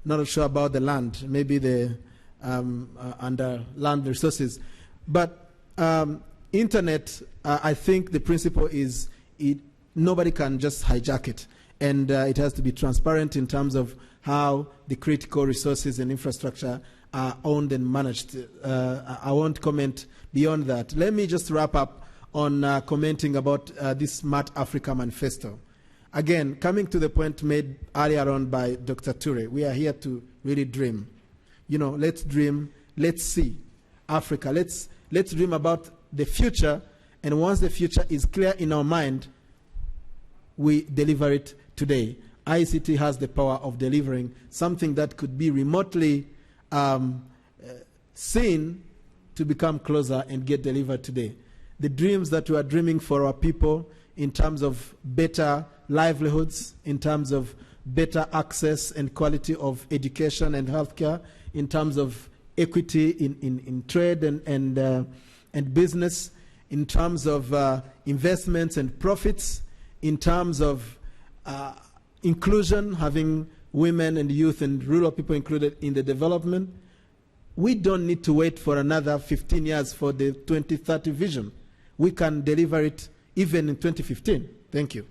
not sure about the land, maybe the under land resources. But internet, I think the principle is nobody can just hijack it. And it has to be transparent in terms of how the critical resources and infrastructure are owned and managed. I won't comment beyond that. Let me just wrap up on commenting about this Smart Africa Manifesto. Again, coming to the point made earlier on by Dr. Ture, we are here to really dream. You know, let's dream, let's see Africa. Let's dream about the future, and once the future is clear in our mind, we deliver it today. ICT has the power of delivering something that could be remotely seen to become closer and get delivered today. The dreams that we are dreaming for our people in terms of better livelihoods, in terms of better access and quality of education and healthcare, in terms of equity in trade and business, in terms of investments and profits, in terms of inclusion, having women and youth and rural people included in the development. We don't need to wait for another 15 years for the 2030 vision. We can deliver it even in 2015. Thank you.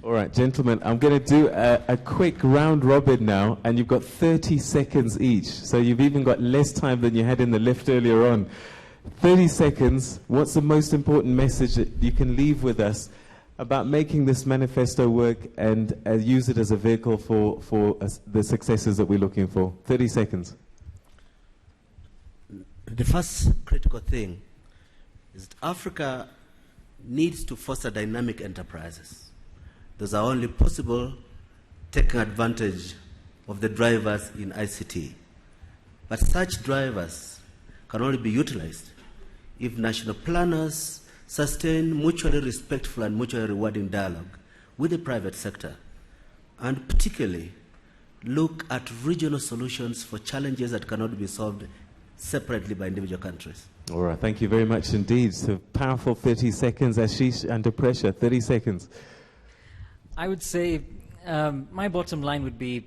All right, gentlemen, I'm going to do a quick round robin now, and you've got 30 seconds each. So you've even got less time than you had in the lift earlier on. 30 seconds. What's the most important message that you can leave with us about making this manifesto work and use it as a vehicle for the successes that we're looking for? 30 seconds. The first critical thing is that Africa needs to foster dynamic enterprises. Those are only possible taking advantage of the drivers in ICT. But such drivers can only be utilized if national planners sustain mutually respectful and mutually rewarding dialogue with the private sector, and particularly look at regional solutions for challenges that cannot be solved separately by individual countries. All right, thank you very much indeed. So powerful 30 seconds. Ashish, under pressure, 30 seconds. I would say my bottom line would be,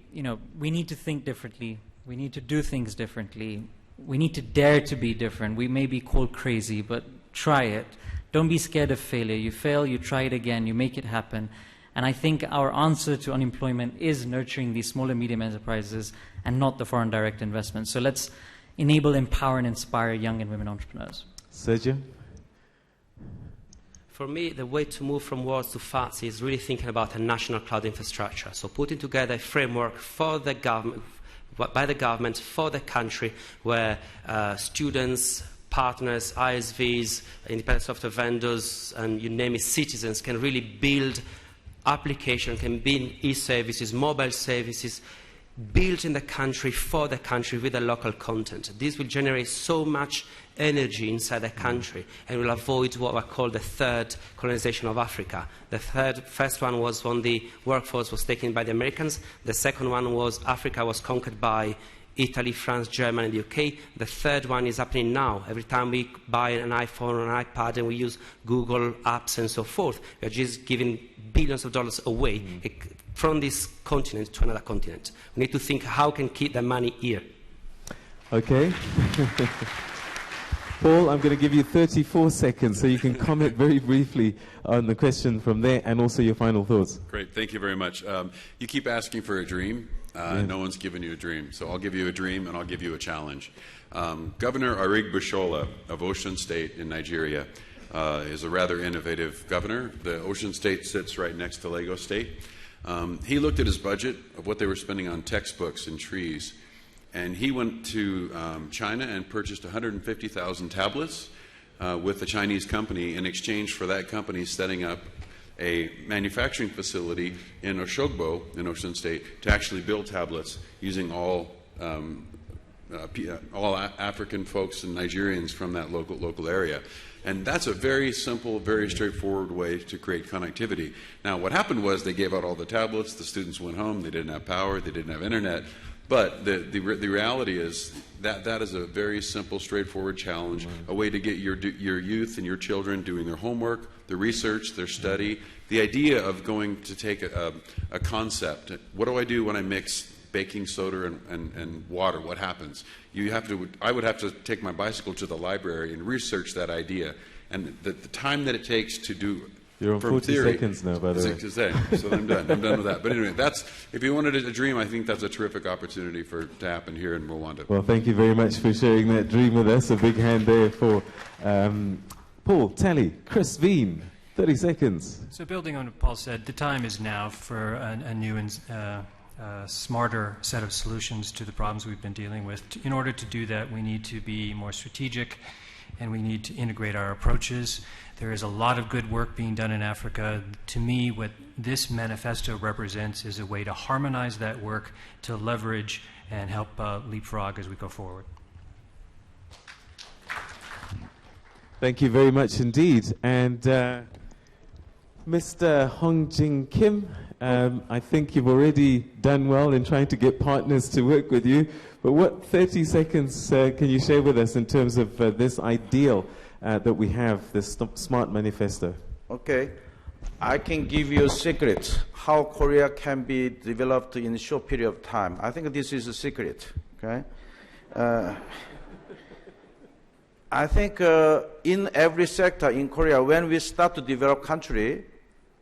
we need to think differently. We need to do things differently. We need to dare to be different. We may be called crazy, but try it. Don't be scared of failure. You fail, you try it again, you make it happen. And I think our answer to unemployment is nurturing these small and medium enterprises and not the foreign direct investment. So let's enable, empower, and inspire young and women entrepreneurs. Sergio? For me, the way to move from words to facts is really thinking about a national cloud infrastructure. So putting together a framework for the government, by the government, for the country, where students, partners, ISVs, independent software vendors, and you name it, citizens can really build applications, can build e-services, mobile services, built in the country, for the country, with the local content. This will generate so much energy inside the country and will avoid what I call the third colonization of Africa. The first one was when the workforce was taken by the Americans. The second one was Africa was conquered by Italy, France, Germany, and the UK. The third one is happening now. Every time we buy an iPhone or an iPad and we use Google apps and so forth, we are just giving billions of dollars away from this continent to another continent. We need to think how can keep the money here. Okay. Paul, I'm going to give you 34 seconds so you can comment very briefly on the question from there and also your final thoughts. Great, thank you very much. You keep asking for a dream. No one's given you a dream. So I'll give you a dream and I'll give you a challenge. Governor Arigbashola of Osun State in Nigeria is a rather innovative governor. The Osun State sits right next to Lagos State. He looked at his budget of what they were spending on textbooks and trees, and he went to China and purchased 150,000 tablets with a Chinese company in exchange for that company setting up a manufacturing facility in Oshogbo, in Osun State, to actually build tablets using all African folks and Nigerians from that local area. And that's a very simple, very straightforward way to create connectivity. Now, what happened was they gave out all the tablets, the students went home, they didn't have power, they didn't have internet. But the reality is that is a very simple, straightforward challenge, a way to get your youth and your children doing their homework, their research, their study. The idea of going to take a concept, what do I do when I mix baking soda and water? What happens? I would have to take my bicycle to the library and research that idea. And the time that it takes to do... You're on 40 seconds now, by the way. So I'm done. I'm done with that. But anyway, if you wanted a dream, I think that's a terrific opportunity to happen here in Rwanda. Well, thank you very much for sharing that dream with us. A big hand there for Paul, Talley, Chris Veen. 30 seconds. So building on what Paul said, the time is now for a new and smarter set of solutions to the problems we've been dealing with. In order to do that, we need to be more strategic, and we need to integrate our approaches. There is a lot of good work being done in Africa. To me, what this manifesto represents is a way to harmonize that work, to leverage and help leapfrog as we go forward. Thank you very much indeed. And Mr. Hong Jing Kim, I think you've already done well in trying to get partners to work with you. But what 30 seconds can you share with us in terms of this ideal that we have, this smart manifesto? Okay. I can give you a secret how Korea can be developed in a short period of time. I think this is a secret. Okay. I think in every sector in Korea, when we start to develop country,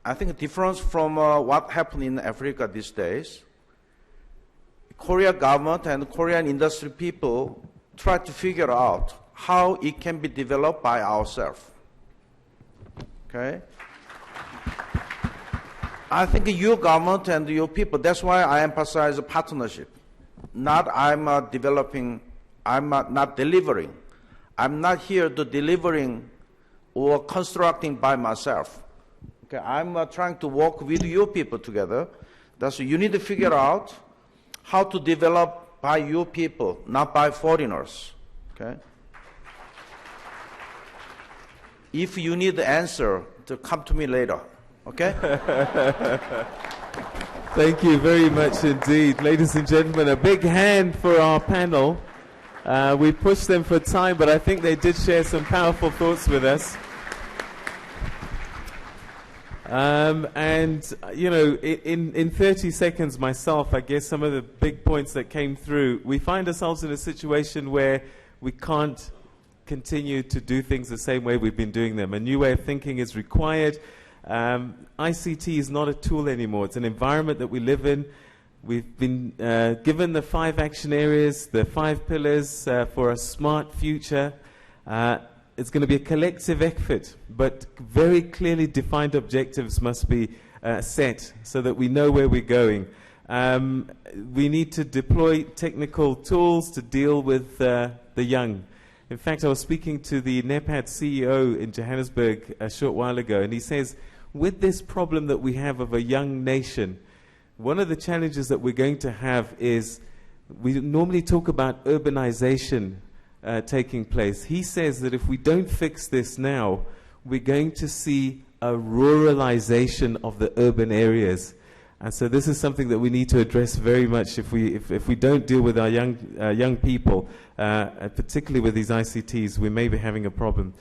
I think difference from what happened in Africa these days, Korea government and Korean industry people try to figure out how it can be developed by ourselves. Okay? I think your government and your people, that's why I emphasize partnership. Not I'm developing, I'm not delivering. I'm not here to delivering or constructing by myself. Okay, I'm trying to work with your people together. That's you need to figure out how to develop by your people, not by foreigners. Okay. If you need the answer, to come to me later. Okay. Thank you very much indeed, ladies and gentlemen. A big hand for our panel. We pushed them for time, but I think they did share some powerful thoughts with us. And, you know, in 30 seconds myself, I guess some of the big points that came through, we find ourselves in a situation where we can't continue to do things the same way we've been doing them. A new way of thinking is required. ICT is not a tool anymore. It's an environment that we live in. We've been given the 5 action areas, the 5 pillars for a smart future. It's going to be a collective effort, but very clearly defined objectives must be set so that we know where we're going. We need to deploy technical tools to deal with the young. In fact, I was speaking to the NEPAD CEO in Johannesburg a short while ago, and he says, with this problem that we have of a young nation, one of the challenges that we're going to have is we normally talk about urbanization taking place. He says that if we don't fix this now, we're going to see a ruralization of the urban areas. And so this is something that we need to address very much if we don't deal with our young people, particularly with these ICTs, we may be having a problem.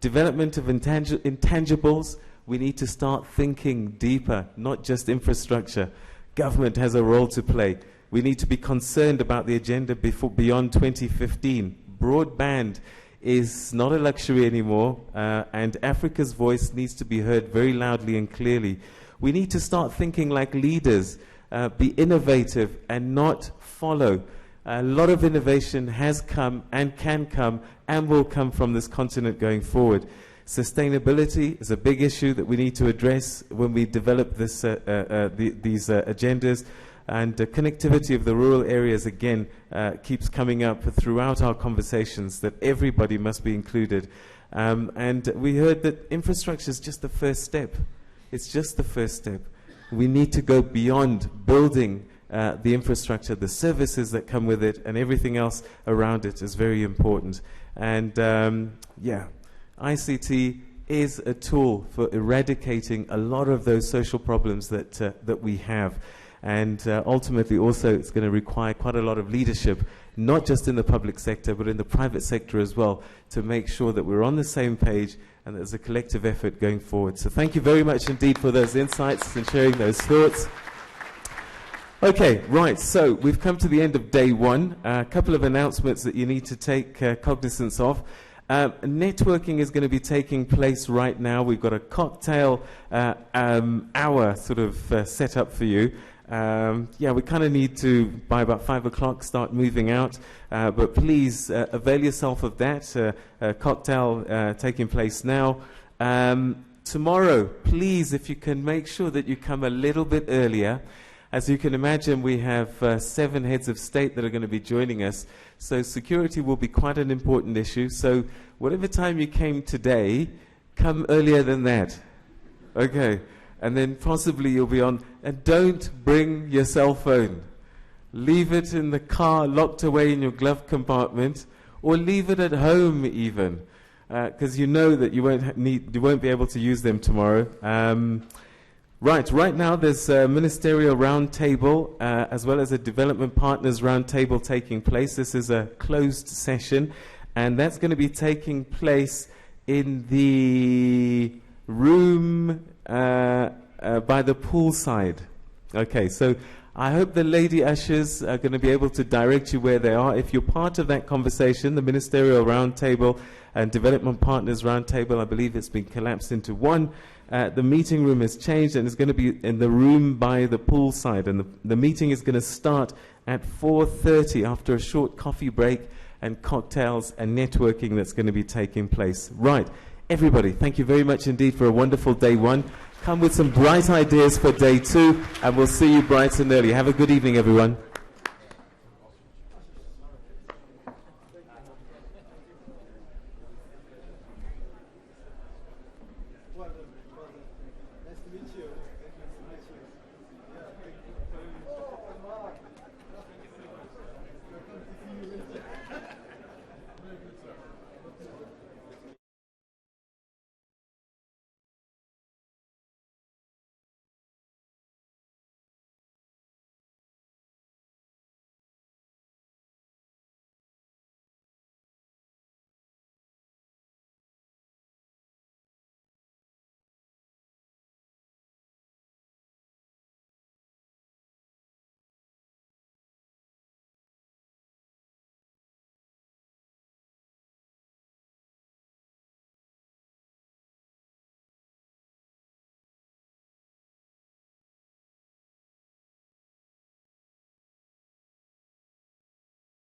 Development of intangibles, we need to start thinking deeper, not just infrastructure. Government has a role to play. We need to be concerned about the agenda beyond 2015. Broadband is not a luxury anymore, and Africa's voice needs to be heard very loudly and clearly. We need to start thinking like leaders, be innovative and not follow. A lot of innovation has come and can come and will come from this continent going forward. Sustainability is a big issue that we need to address when we develop these agendas. And connectivity of the rural areas, again, keeps coming up throughout our conversations, that everybody must be included. And we heard that infrastructure is just the first step. It's just the first step. We need to go beyond building the infrastructure. The services that come with it and everything else around it is very important. And yeah, ICT is a tool for eradicating a lot of those social problems that we have. And ultimately also it's going to require quite a lot of leadership, not just in the public sector, but in the private sector as well, to make sure that we're on the same page and there's a collective effort going forward. So thank you very much indeed for those insights and sharing those thoughts. Okay, right, so we've come to the end of day one. A couple of announcements that you need to take cognizance of. Networking is going to be taking place right now. We've got a cocktail hour sort of set up for you. Yeah, we kind of need to, by about 5 o'clock, start moving out. But please avail yourself of that cocktail taking place now. Tomorrow, please, if you can make sure that you come a little bit earlier. As you can imagine, we have 7 heads of state that are going to be joining us. So security will be quite an important issue. So whatever time you came today, come earlier than that. Okay. And then possibly you'll be on. And don't bring your cell phone. Leave it in the car, locked away in your glove compartment, or leave it at home even, because you know that you won't be able to use them tomorrow. Right now there's a ministerial roundtable as well as a development partners roundtable taking place. This is a closed session, and that's going to be taking place in the room by the poolside. Okay, so I hope the lady ushers are going to be able to direct you where they are. If you're part of that conversation, the ministerial roundtable and development partners roundtable, I believe it's been collapsed into one. The meeting room has changed and it's going to be in the room by the poolside. And the meeting is going to start at 4:30 after a short coffee break and cocktails and networking that's going to be taking place. Right. Everybody, thank you very much indeed for a wonderful day one. Come with some bright ideas for day two, and we'll see you bright and early. Have a good evening, everyone.